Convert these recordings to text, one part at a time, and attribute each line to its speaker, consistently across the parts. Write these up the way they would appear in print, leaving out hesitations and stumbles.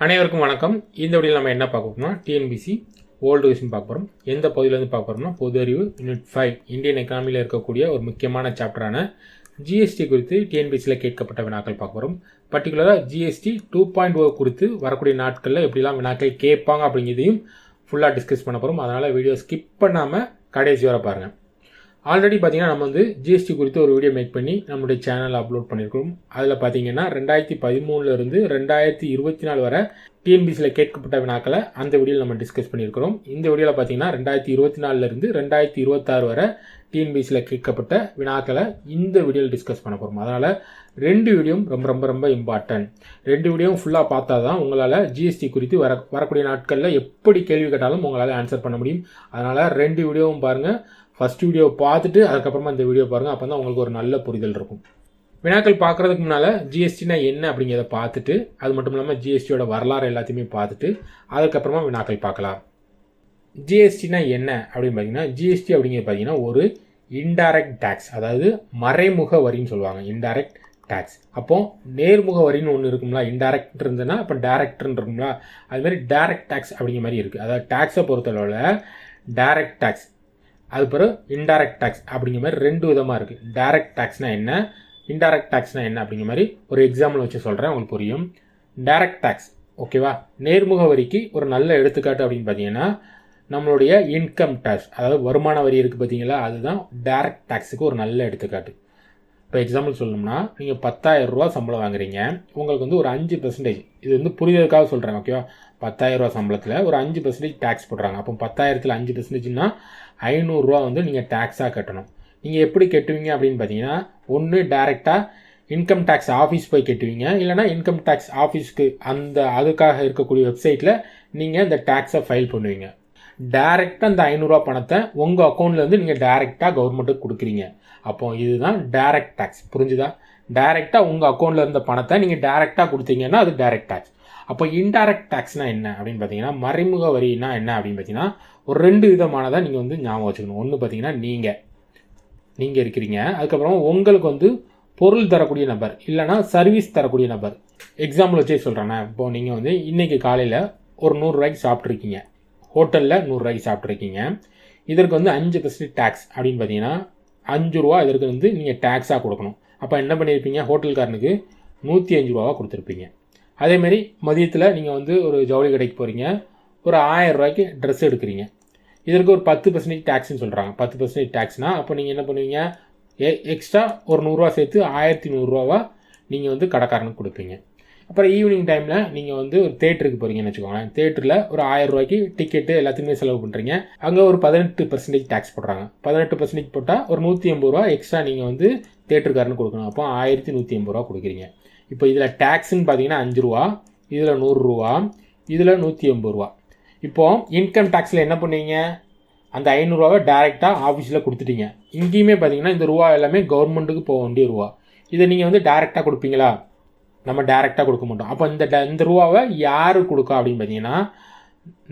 Speaker 1: அனைவருக்கும் வணக்கம். இந்த வீடியோவில் நம்ம என்ன பார்க்க போறோம்னா டிஎன்பிசி ஓல்டு கொஸ்டின் பார்க்க போகிறோம். எந்த பகுதியிலேருந்து பார்க்க போகிறோம்னா பொது அறிவு யூனிட் 5 இந்தியன் எக்கானமியில் இருக்கக்கூடிய ஒரு முக்கியமான சாப்டரான ஜிஎஸ்டி குறித்து டிஎன்பிசியில் கேட்கப்பட்ட வினாக்கள் பார்க்க போகிறோம். பர்டிகுலராக ஜிஎஸ்டி 2.0 குறித்து வரக்கூடிய நாட்களில் எப்படிலாம் வினாக்கள் கேட்பாங்க அப்படிங்கிறதையும் ஃபுல்லாக டிஸ்கஸ் பண்ண போகிறோம். அதனால் வீடியோ ஸ்கிப் பண்ணாமல் கடைசி வரை பாருங்கள். ஆல்ரெடி பார்த்தீங்கன்னா நம்ம வந்து ஜிஎஸ்டி குறித்து ஒரு வீடியோ மேக் பண்ணி நம்மளுடைய சேனலில் அப்லோட் பண்ணியிருக்கோம். அதில் பார்த்தீங்கன்னா 2013 2024 வரை டிஎன்பிசியில் கேட்கப்பட்ட வினாக்களை அந்த வீடியோவில் நம்ம டிஸ்கஸ் பண்ணியிருக்கிறோம். இந்த வீடியோவில் பார்த்தீங்கன்னா 2024 2026 வரை டிஎன்பிசியில் கேட்கப்பட்ட வினாக்களை இந்த வீடியோவில் டிஸ்கஸ் பண்ண போகிறோம். அதனால் ரெண்டு வீடியோவும் ரொம்ப இம்பார்ட்டன்ட். ரெண்டு வீடியோவும் ஃபுல்லாக பார்த்தா தான் உங்களால் ஜிஎஸ்டி குறித்து வரக்கூடிய நாட்களில் எப்படி கேள்வி கேட்டாலும் உங்களால் ஆன்சர் பண்ண முடியும். அதனால் ரெண்டு வீடியோவும் பாருங்கள். ஃபஸ்ட் வீடியோ பார்த்துட்டு அதுக்கப்புறமா இந்த வீடியோ பாருங்கள். அப்போ தான் உங்களுக்கு ஒரு நல்ல புரிதல் இருக்கும். வினாக்கள் பார்க்குறதுக்கு முன்னால் ஜிஎஸ்டினா என்ன அப்படிங்கிறத பார்த்துட்டு, அது மட்டும் இல்லாமல் ஜிஎஸ்டியோட வரலாறு எல்லாத்தையுமே பார்த்துட்டு அதுக்கப்புறமா வினாக்கள் பார்க்கலாம். ஜிஎஸ்டினா என்ன அப்படின்னு பார்த்தீங்கன்னா, ஜிஎஸ்டி அப்படிங்கிறது பார்த்தீங்கன்னா ஒரு இன்டைரக்ட் டேக்ஸ், அதாவது மறைமுக வரின்னு சொல்லுவாங்க. Indirect tax. அப்போ நேர்முக வரின்னு ஒன்று இருக்குங்களா, இன்டைரக்ட் இருந்ததுன்னா அப்போ டேரக்ட்னு இருக்குங்களா, அதுமாதிரி டேரக்ட் டேக்ஸ் அப்படிங்கிற மாதிரி இருக்குது. அதாவது டேக்ஸை பொறுத்தளவில் டேரக்ட் டேக்ஸ், அது பிறகு இன்டைரக்ட் டேக்ஸ் அப்படிங்கிற மாதிரி ரெண்டு விதமாக இருக்குது. டைரக்ட் டேக்ஸ்னால் என்ன, இன்டைரக்ட் டேக்ஸ்னால் என்ன அப்படிங்கிற மாதிரி ஒரு எக்ஸாம்பிள் வச்சு சொல்கிறேன், உங்களுக்கு புரியும். டைரக்ட் டேக்ஸ் ஓகேவா, நேர்முக வரிக்கு ஒரு நல்ல எடுத்துக்காட்டு அப்படின்னு பார்த்தீங்கன்னா நம்மளுடைய இன்கம் டேக்ஸ், அதாவது வருமான வரி இருக்குது பார்த்தீங்களா, அதுதான் டைரக்ட் டேக்ஸுக்கு ஒரு நல்ல எடுத்துக்காட்டு. இப்போ எக்ஸாம்பிள் சொல்லணும்னா, நீங்கள் 10,000 ரூபா சம்பளம் வாங்குறீங்க, உங்களுக்கு வந்து ஒரு 5%, இது வந்து புரிதலுக்காக சொல்கிறாங்க ஓகேவா, 10,000 ரூபா சம்பளத்தில் ஒரு 5% டேக்ஸ் போடுறாங்க. அப்போ 10,000ல் 5%னா 500 ரூபா வந்து நீங்கள் டேக்ஸாக கட்டணும். நீங்கள் எப்படி கட்டுவீங்க அப்படின்னு பார்த்தீங்கன்னா, ஒன்று டைரெக்டாக இன்கம் டேக்ஸ் ஆஃபீஸ் போய் கட்டுவீங்க, இல்லைனா இன்கம் டேக்ஸ் ஆஃபீஸ்க்கு அதுக்காக இருக்கக்கூடிய வெப்சைட்டில் நீங்கள் இந்த டேக்ஸை ஃபைல் பண்ணுவீங்க. டைரெக்டாக அந்த 500 ரூபா பணத்தை உங்கள் அக்கௌண்ட்லேருந்து நீங்கள் டைரெக்டாக கவர்மெண்ட்டுக்கு கொடுக்குறீங்க. அப்போது இதுதான் டைரக்ட் டேக்ஸ். புரிஞ்சுதா? டைரெக்டாக உங்கள் அக்கௌண்ட்டில் இருந்த பணத்தை நீங்கள் டைரெக்டாக கொடுத்தீங்கன்னா அது டைரக்ட் டேக்ஸ். அப்போ இன்டைரக்ட் டேக்ஸ்னால் என்ன அப்படின்னு பார்த்தீங்கன்னா, மறைமுக வரினா என்ன அப்படின்னு பார்த்தீங்கன்னா ஒரு ரெண்டு விதமானதை நீங்கள் வந்து ஞாபகம் வச்சுக்கணும். ஒன்று பார்த்தீங்கன்னா நீங்கள் இருக்கிறீங்க, அதுக்கப்புறம் உங்களுக்கு வந்து பொருள் தரக்கூடிய நபர் இல்லைனா சர்வீஸ் தரக்கூடிய நபர். எக்ஸாம்பிள் வச்சே சொல்கிறேன்னா, இப்போது நீங்கள் வந்து இன்றைக்கி காலையில் ஒரு 100 ரூபாய்க்கு சாப்பிட்ருக்கீங்க, ஹோட்டலில் 100 ரூபாய்க்கு சாப்பிட்ருக்கீங்க. இதற்கு வந்து 5% டேக்ஸ் அப்படின்னு பார்த்தீங்கன்னா 5 ரூபா இதற்கு வந்து நீங்கள் டேக்ஸாக கொடுக்கணும். அப்போ என்ன பண்ணியிருப்பீங்க, ஹோட்டல்காரனுக்கு 105 ரூபாவாக கொடுத்துருப்பீங்க. அதேமாரி மதியத்தில் நீங்கள் வந்து ஒரு ஜவுளி கடைக்கு போகிறீங்க, ஒரு 1000 ரூபாய்க்கு ட்ரெஸ் எடுக்கிறீங்க, இதற்கு ஒரு 10% டேக்ஸ்ன்னு சொல்கிறாங்க. 10% டேக்ஸ்னால் அப்போ நீங்கள் என்ன பண்ணுவீங்க, எக்ஸ்ட்ரா ஒரு 100 ரூபா சேர்த்து 1100 ரூபாவா நீங்கள் வந்து கடைக்காரனுக்கு கொடுப்பீங்க. அப்புறம் ஈவினிங் டைமில் நீங்கள் வந்து ஒரு தேட்டருக்கு போகிறீங்கன்னு வச்சுக்கோங்களேன், தேட்டரில் ஒரு 1000 ரூபாய்க்கு டிக்கெட்டு எல்லாத்துக்குமே செலவு பண்ணுறீங்க, அங்கே ஒரு 18% டேக்ஸ் போடுறாங்க. 18% போட்டால் ஒரு 180 ரூபா எக்ஸ்ட்ரா நீங்கள் வந்து தேட்டருக்காரனுக்கு கொடுக்கணும். அப்போ 1180 ரூபா கொடுக்குறீங்க. இப்போ இதில் டேக்ஸ்ன்னு பார்த்தீங்கன்னா 5 ரூபா, இதில் 100 ரூபா, இதில் 180 ரூபா. இப்போது இன்கம் டேக்ஸில் என்ன பண்ணுவீங்க, அந்த 500 ரூபாவை டேரெக்டாக ஆஃபீஸில் கொடுத்துட்டீங்க. இங்கேயுமே பார்த்தீங்கன்னா இந்த ரூபா எல்லாமே கவர்மெண்ட்டுக்கு போக வேண்டிய ரூபா. இதை நீங்கள் வந்து டேரெக்டாக கொடுப்பீங்களா, நம்ம டேரெக்டாக கொடுக்க மாட்டோம். அப்போ இந்த ரூபாவை யார் கொடுக்கா அப்படின்னு பார்த்தீங்கன்னா,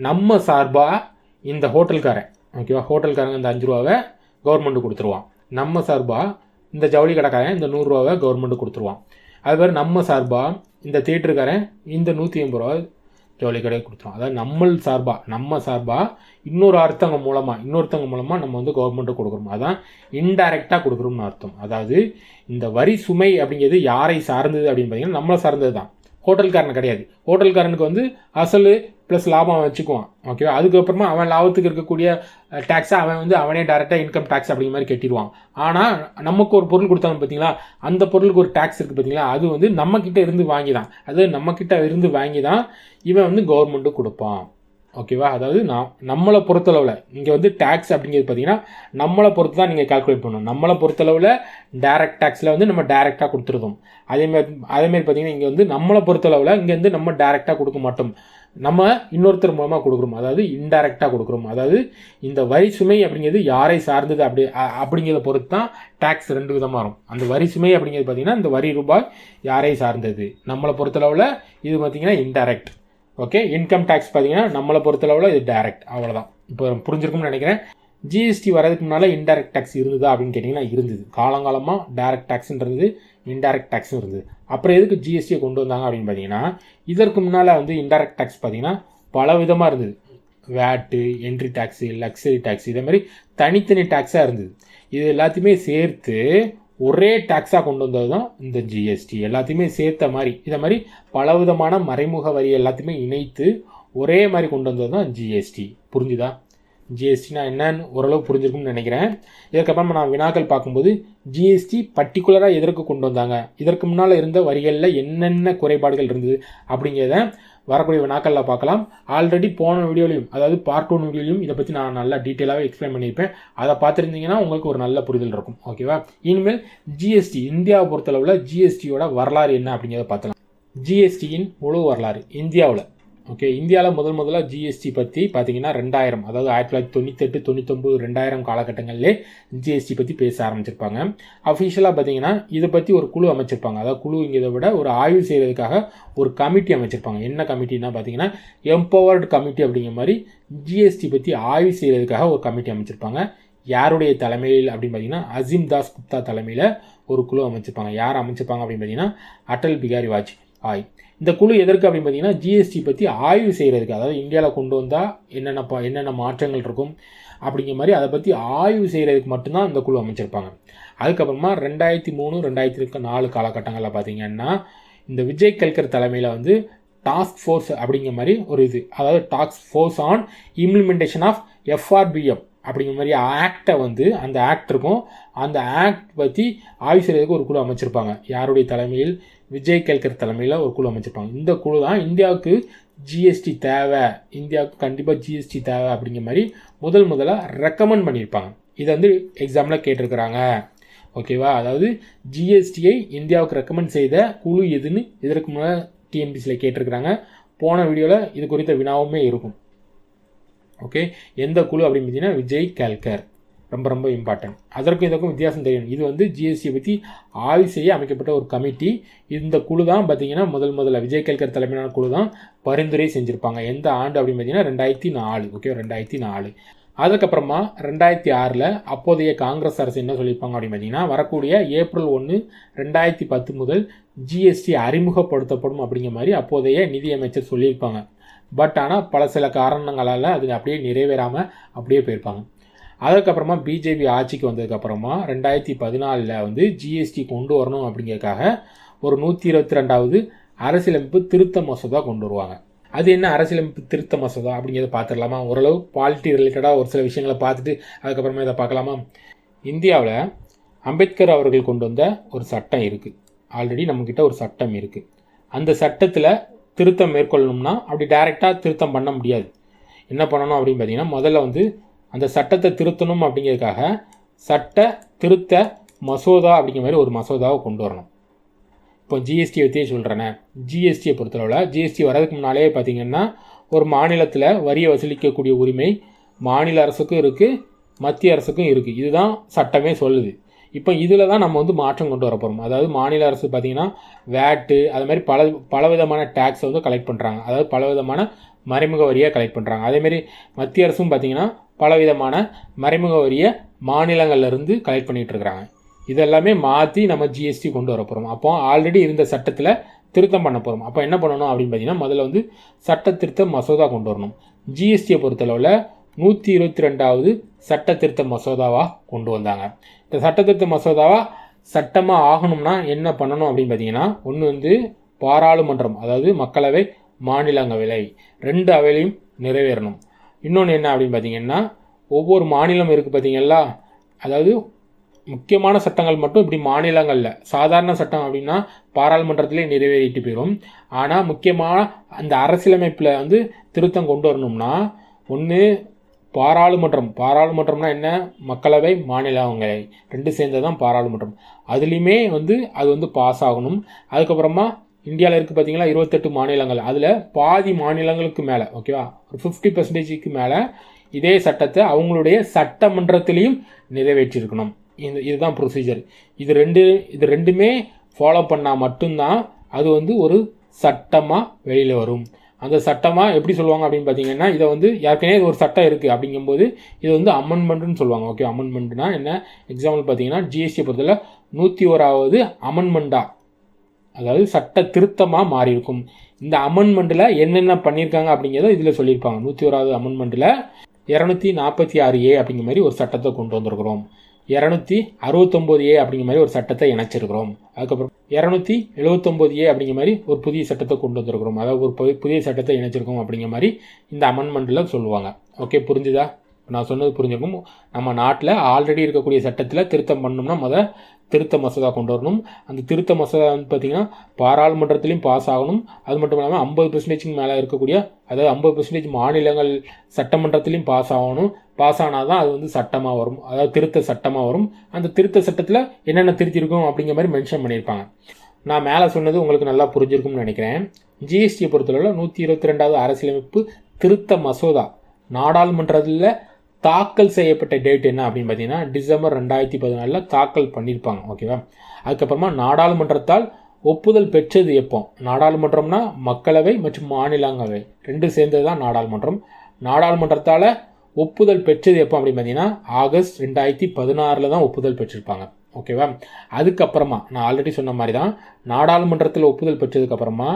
Speaker 1: நம்ம சார்பாக இந்த ஹோட்டல்காரன் ஓகேவா, ஹோட்டல்காரங்க இந்த 5 ரூபாவை கவர்மெண்ட்டு கொடுத்துருவான். நம்ம சார்பாக இந்த ஜவுளி கடைக்காரன் இந்த 100 ரூபாவை கவர்மெண்ட்டு கொடுத்துருவான். அதுமாதிரி நம்ம சார்பாக இந்த தியேட்டருக்காரன் இந்த 180 ரூபா ஜவுளி கடையை கொடுத்துருவோம். அதாவது நம்ம சார்பாக இன்னொருத்தவங்க மூலமாக நம்ம வந்து கவர்மெண்ட்டு கொடுக்குறோம். அதான் இன்டைரக்டாக கொடுக்குறோம்னு அர்த்தம். அதாவது இந்த வரி சுமை அப்படிங்கிறது யாரை சார்ந்தது அப்படின்னு பார்த்தீங்கன்னா நம்மளை சார்ந்தது தான், ஹோட்டல்காரன் கிடையாது. ஹோட்டல்காரனுக்கு வந்து அசல் ப்ளஸ் லாபம் வச்சுக்குவான் ஓகேவா. அதுக்கப்புறமா அவன் லாபத்துக்கு இருக்கக்கூடிய டேக்ஸை அவனே டேரெக்டாக இன்கம் டேக்ஸ் அப்படிங்கிற மாதிரி கட்டிடுவான். ஆனால் நமக்கு ஒரு பொருள் கொடுத்தாங்க பார்த்தீங்களா, அந்த பொருளுக்கு ஒரு டேக்ஸ் இருக்குது பார்த்தீங்களா, அது வந்து நம்மக்கிட்ட இருந்து வாங்கி தான் இவன் வந்து கவர்மெண்ட்டு கொடுப்பான் ஓகேவா. அதாவது நம்மளை பொறுத்தளவில் இங்கே வந்து டேக்ஸ் அப்படிங்கிறது பார்த்தீங்கன்னா நம்மளை பொறுத்து தான் நீங்கள் கால்குலேட் பண்ணணும். நம்மளை பொறுத்தளவில் டேரக்ட் டேக்ஸில் வந்து நம்ம டேரெக்டாக கொடுத்துருந்தோம். அதேமாதிரி பார்த்தீங்கன்னா இங்கே வந்து நம்மளை பொறுத்தளவில் இங்கே வந்து நம்ம டேரெக்டாக கொடுக்க மாட்டோம், நம்ம இன்னொருத்தர் மூலமாக கொடுக்குறோம், அதாவது இன்டைரக்டாக கொடுக்குறோம். அதாவது இந்த வரி சுமை அப்படிங்கிறது யாரை சார்ந்தது அப்படிங்கிறத பொறுத்து தான் டேக்ஸ் ரெண்டு விதமாக வரும். அந்த வரி சுமை அப்படிங்கிறது பார்த்தீங்கன்னா இந்த வரி ரூபாய் யாரை சார்ந்தது, நம்மளை பொறுத்தளவில் இது பார்த்தீங்கன்னா இன்டைரக்ட் ஓகே. இன்கம் டேக்ஸ் பார்த்தீங்கன்னா நம்மளை பொறுத்தளவில் இது டைரக்ட். அவ்வளோதான். இப்போ புரிஞ்சிருக்கும்னு நினைக்கிறேன். ஜிஎஸ்டி வரதுக்கு முன்னால் இன்டைரக்ட் டேக்ஸ் இருந்ததா அப்படின்னு கேட்டிங்கன்னா இருந்தது. காலங்காலமாக டைரக்ட் டேக்ஸ்ன்றது இன்டைரக்ட் டேக்ஸும் இருந்தது. அப்புறம் எதுக்கு ஜிஎஸ்டியை கொண்டு வந்தாங்க அப்படின்னு பார்த்தீங்கன்னா, இதற்கு முன்னால் வந்து இன்டைரக்ட் டேக்ஸ் பார்த்தீங்கன்னா பல விதமாக இருந்தது. வேட்டு, என்ட்ரி டேக்ஸு, லக்ஸரி டேக்ஸ், இதே மாதிரி தனித்தனி டேக்ஸாக இருந்தது. இது எல்லாத்தையுமே சேர்த்து ஒரே டேக்ஸாக கொண்டு வந்தது தான் இந்த ஜிஎஸ்டி. எல்லாத்தையுமே சேர்த்த மாதிரி இதை மாதிரி பலவிதமான மறைமுக வரி எல்லாத்தையுமே இணைத்து ஒரே மாதிரி கொண்டு வந்தது தான் ஜிஎஸ்டி. புரிஞ்சுதா? ஜிஎஸ்டினா என்னன்னு ஓரளவு புரிஞ்சிருக்கும்னு நினைக்கிறேன். இதுக்கப்புறமா நான் வினாக்கள் பார்க்கும்போது ஜிஎஸ்டி பர்டிகுலராக எதற்கு கொண்டு வந்தாங்க, இதற்கு முன்னால் இருந்த வரிகளில் என்னென்ன குறைபாடுகள் இருந்தது அப்படிங்கிறத வரக்கூடிய வினாக்களில் பார்க்கலாம். ஆல்ரெடி போன வீடியோலையும், அதாவது பார்ட் 1 வீடியோலையும் இதை பற்றி நான் நல்லா டீட்டெயிலாகவே எக்ஸ்பிளைன் பண்ணியிருப்பேன். அதை பார்த்துருந்தீங்கன்னா உங்களுக்கு ஒரு நல்ல புரிதல் இருக்கும். ஓகேவா? இனிமேல் ஜிஎஸ்டி இந்தியாவை பொறுத்தளவில் ஜிஎஸ்டியோட வரலாறு என்ன அப்படிங்கிறத பார்த்தலாம். ஜிஎஸ்டியின் முழு வரலாறு இந்தியாவில். ஓகே, இந்தியாவில் முதல்ல ஜிஎஸ்டி பற்றி பார்த்தீங்கன்னா 2000, அதாவது 1998, 99, 2000 காலகட்டங்களிலே ஜிஎஸ்டி பற்றி பேச ஆரம்பிச்சிருப்பாங்க. அஃபிஷியலாக பார்த்தீங்கன்னா இதை பற்றி ஒரு குழு அமைச்சிருப்பாங்க. அதாவது குழுங்கிறத விட ஒரு ஆய்வு செய்கிறதுக்காக ஒரு கமிட்டி அமைச்சிருப்பாங்க. என்ன கமிட்டின்னா பார்த்தீங்கன்னா எம்பவர்டு கமிட்டி அப்படிங்கிற மாதிரி ஜிஎஸ்டி பற்றி ஆய்வு செய்கிறதுக்காக ஒரு கமிட்டி அமைச்சிருப்பாங்க. யாருடைய தலைமையில் அப்படின்னு பார்த்தீங்கன்னா அசீம் தாஸ் குப்தா தலைமையில் ஒரு குழு அமைச்சிருப்பாங்க. யார் அமைச்சிருப்பாங்க அப்படின்னு பார்த்தீங்கன்னா அடல் பிகாரி வாஜ்பாய். இந்த குழு எதற்கு அப்படின்னு பார்த்தீங்கன்னா ஜிஎஸ்டி பற்றி ஆய்வு செய்கிறதுக்கு, அதாவது இந்தியாவில் கொண்டு வந்தால் என்னென்ன மாற்றங்கள் இருக்கும் அப்படிங்கிற மாதிரி அதை பற்றி ஆய்வு செய்கிறதுக்கு மட்டும்தான் இந்த குழு அமைச்சிருப்பாங்க. அதுக்கப்புறமா 2003, 2004 காலகட்டங்களில் பார்த்தீங்கன்னா இந்த விஜய் கல்கர் தலைமையில் வந்து டாஸ்க் ஃபோர்ஸ் அப்படிங்கிற மாதிரி ஒரு இது, அதாவது task force on implementation of FRBM அப்படிங்கிற மாதிரி ஆக்டை வந்து அந்த ஆக்ட் இருக்கும். அந்த ஆக்ட் பற்றி ஆய்வு செய்கிறதுக்கு ஒரு குழு அமைச்சிருப்பாங்க. யாருடைய தலைமையில்? விஜய் கல்கர் தலைமையில் ஒரு குழு அமைச்சிருப்பாங்க. இந்த குழு தான் இந்தியாவுக்கு ஜிஎஸ்டி தேவை, இந்தியாவுக்கு கண்டிப்பாக ஜிஎஸ்டி தேவை அப்படிங்கிற மாதிரி முதலாக ரெக்கமெண்ட் பண்ணியிருப்பாங்க. இதை வந்து எக்ஸாமில் கேட்டிருக்கிறாங்க. ஓகேவா? அதாவது ஜிஎஸ்டியை இந்தியாவுக்கு ரெக்கமெண்ட் செய்த குழு எதுன்னு இதற்கு முன்னாடி டிஎன்பிசியில் கேட்டிருக்கிறாங்க. போன வீடியோவில் இது குறித்த வினாவுமே இருக்கும். ஓகே, எந்த குழு அப்படின்னு பார்த்தீங்கன்னா விஜய் கல்கர். ரொம்ப இம்பார்ட்டன்ட். அதற்கும் இதற்கும் வித்தியாசம் தெரியும். இது வந்து ஜிஎஸ்டியை பற்றி ஆய்வு செய்ய அமைக்கப்பட்ட ஒரு கமிட்டி. இந்த குழு தான் பார்த்தீங்கன்னா முதல்ல விஜய் கல்கர் தலைமையிலான குழு தான் பரிந்துரை செஞ்சுருப்பாங்க. எந்த ஆண்டு அப்படின்னு பார்த்தீங்கன்னா 2004. ஓகே, 2004. அதுக்கப்புறமா 2006 அப்போதைய காங்கிரஸ் அரசு என்ன சொல்லியிருப்பாங்க அப்படின்னு பார்த்தீங்கன்னா வரக்கூடிய ஏப்ரல் 1, 2010 முதல் ஜிஎஸ்டி அறிமுகப்படுத்தப்படும் அப்படிங்கிற மாதிரி அப்போதைய நிதியமைச்சர் சொல்லியிருப்பாங்க. பட் ஆனால் பல சில காரணங்களால் அது அப்படியே நிறைவேறாமல் அப்படியே போயிருப்பாங்க. அதுக்கப்புறமா பிஜேபி ஆட்சிக்கு வந்ததுக்கப்புறமா 2014 வந்து ஜிஎஸ்டி கொண்டு வரணும் அப்படிங்கிறதுக்காக ஒரு 122வது அரசியலமைப்பு திருத்த மசோதா கொண்டு வருவாங்க. அது என்ன அரசியலமைப்பு திருத்த மசோதா அப்படிங்கிறத பார்த்துடலாமா? ஓரளவு பாலிட்டி ரிலேட்டடாக ஒரு சில விஷயங்களை பார்த்துட்டு அதுக்கப்புறமா இதை பார்க்கலாமா? இந்தியாவில் அம்பேத்கர் அவர்கள் கொண்டு வந்த ஒரு சட்டம் இருக்குது. ஆல்ரெடி நம்மக்கிட்ட ஒரு சட்டம் இருக்குது. அந்த சட்டத்தில் திருத்தம் மேற்கொள்ளணும்னா அப்படி டைரெக்டாக திருத்தம் பண்ண முடியாது. என்ன பண்ணணும் அப்படின்னு பார்த்தீங்கன்னா முதல்ல வந்து அந்த சட்டத்தை திருத்தணும் அப்படிங்கிறதுக்காக சட்ட திருத்த மசோதா அப்படிங்கிற மாதிரி ஒரு மசோதாவை கொண்டு வரணும். இப்போ ஜிஎஸ்டியை பற்றியே சொல்கிறேனே, ஜிஎஸ்டியை பொறுத்தளவில் ஜிஎஸ்டி வரதுக்கு முன்னாலே பார்த்திங்கன்னா ஒரு மாநிலத்தில் வரியை வசூலிக்கக்கூடிய உரிமை மாநில அரசுக்கும் இருக்குது, மத்திய அரசுக்கும் இருக்குது. இதுதான் சட்டமே சொல்லுது. இப்போ இதில் தான் நம்ம வந்து மாற்றம் கொண்டு வர போகிறோம். அதாவது மாநில அரசு பார்த்திங்கன்னா வேட்டு அது மாதிரி பலவிதமான டேக்ஸை வந்து கலெக்ட் பண்ணுறாங்க. அதாவது பலவிதமான மறைமுக வரியை கலெக்ட் பண்ணுறாங்க. அதேமாரி மத்திய அரசும் பார்த்திங்கன்னா பலவிதமான மறைமுக வரியை மாநிலங்கள்லேருந்து கலெக்ட் பண்ணிகிட்டு இருக்கிறாங்க. இதெல்லாமே மாற்றி நம்ம ஜிஎஸ்டி கொண்டு வர போகிறோம். அப்போ ஆல்ரெடி இருந்த சட்டத்தில் திருத்தம் பண்ண போகிறோம். அப்போ என்ன பண்ணணும் அப்படின்னு பார்த்தீங்கன்னா முதல்ல வந்து சட்ட திருத்த மசோதா கொண்டு வரணும். ஜிஎஸ்டியை பொறுத்தளவில் 122வது சட்ட திருத்த மசோதாவாக கொண்டு வந்தாங்க. இந்த சட்ட திருத்த மசோதாவாக சட்டமாக ஆகணும்னா என்ன பண்ணணும் அப்படின்னு பார்த்தீங்கன்னா ஒன்று வந்து பாராளுமன்றம், அதாவது மக்களவை, மாநிலங்களவை 2 அவையிலையும் நிறைவேறணும். இன்னொன்று என்ன அப்படின்னு பார்த்தீங்கன்னா ஒவ்வொரு மாநிலம் இருக்குது பார்த்தீங்களா, அதாவது முக்கியமான சட்டங்கள் மட்டும் இப்படி மாநிலங்களில், சாதாரண சட்டம் அப்படின்னா பாராளுமன்றத்திலே நிறைவேறிட்டு போயிடும். ஆனால் முக்கியமான அந்த அரசியலமைப்பில் வந்து திருத்தம் கொண்டு வரணும்னா ஒன்று பாராளுமன்றம்னா என்ன, மக்களவை, மாநிலங்களவை 2 சேர்ந்தது தான் பாராளுமன்றம். அதுலேயுமே வந்து அது வந்து பாஸ் ஆகணும். அதுக்கப்புறமா இந்தியாவில் இருக்குது பார்த்தீங்களா 28 மாநிலங்கள், அதில் பாதி மாநிலங்களுக்கு மேலே, ஓகேவா, ஒரு 50% மேலே இதே சட்டத்தை அவங்களுடைய சட்டமன்றத்திலையும் நிறைவேற்றியிருக்கணும். இதுதான் ப்ரொசீஜர். இது ரெண்டுமே ஃபாலோ பண்ணால் மட்டும்தான் அது வந்து ஒரு சட்டமாக வெளியில் வரும். அந்த சட்டமாக எப்படி சொல்லுவாங்க அப்படின்னு பார்த்தீங்கன்னா, இதை வந்து ஏற்கனவே ஒரு சட்டம் இருக்குது அப்படிங்கும்போது இது வந்து அமெண்ட்மெண்ட்டுன்னு சொல்லுவாங்க. ஓகே, அமெண்ட்மெண்ட்னா என்ன? எக்ஸாம்பிள் பார்த்தீங்கன்னா ஜிஎஸ்டி பொறுத்தவரை 101வது அமெண்ட்மெண்ட்டாக, அதாவது சட்ட திருத்தமாக மாறி இருக்கும். இந்த அமெண்ட்மெண்ட்டில் என்னென்ன பண்ணியிருக்காங்க அப்படிங்கிறத இதில் சொல்லியிருப்பாங்க. 101வது அமெண்ட்மெண்ட்டில் 246A அப்படிங்கிற மாதிரி ஒரு சட்டத்தை கொண்டு வந்திருக்கிறோம். 269A அப்படிங்கிற மாதிரி ஒரு சட்டத்தை இணைச்சிருக்கிறோம். அதுக்கப்புறம் 279A அப்படிங்கிற மாதிரி ஒரு புதிய சட்டத்தை கொண்டு வந்திருக்கிறோம். அதாவது ஒரு புதிய சட்டத்தை இணைச்சிருக்கோம் அப்படிங்கிற மாதிரி இந்த அமெண்ட்மெண்ட்டில் சொல்லுவாங்க. ஓகே, புரிஞ்சுதா? நான் சொன்னது புரிஞ்சிருக்கும். நம்ம நாட்டில் ஆல்ரெடி இருக்கக்கூடிய சட்டத்தில் திருத்தம் பண்ணோம்னா திருத்த மசோதா கொண்டு வரணும். அந்த திருத்த மசோதா வந்து பார்த்திங்கன்னா பாராளுமன்றத்திலையும் பாஸ் ஆகணும். அது மட்டும் இல்லாமல் 50% மேலே இருக்கக்கூடிய, அதாவது 50% மாநிலங்கள் சட்டமன்றத்திலையும் பாஸ் ஆகணும். பாஸ் ஆனால் தான் அது வந்து சட்டமாக வரும், அதாவது திருத்த சட்டமாக வரும். அந்த திருத்த சட்டத்தில் என்னென்ன திருத்திருக்கும் அப்படிங்கிற மாதிரி மென்ஷன் பண்ணியிருப்பாங்க. நான் மேலே சொன்னது உங்களுக்கு நல்லா புரிஞ்சிருக்கும்னு நினைக்கிறேன். ஜிஎஸ்டியை பொறுத்தளவில் 122வது அரசியலமைப்பு திருத்த மசோதா நாடாளுமன்றத்தில் தாக்கல் செய்யப்பட்ட டேட் என்ன அப்படின்னு பார்த்தீங்கன்னா டிசம்பர் 2014 தாக்கல் பண்ணியிருப்பாங்க. ஓகேவா? அதுக்கப்புறமா நாடாளுமன்றத்தால் ஒப்புதல் பெற்றது எப்போ? நாடாளுமன்றம்னா மக்களவை மற்றும் மாநிலங்களவை ரெண்டு சேர்ந்தது தான் நாடாளுமன்றம். நாடாளுமன்றத்தால் ஒப்புதல் பெற்றது எப்போ அப்படின்னு பார்த்தீங்கன்னா ஆகஸ்ட் 2016 தான் ஒப்புதல் பெற்றிருப்பாங்க. ஓகேவா? அதுக்கப்புறமா நான் ஆல்ரெடி சொன்ன மாதிரி தான் நாடாளுமன்றத்தில் ஒப்புதல் பெற்றதுக்கப்புறமா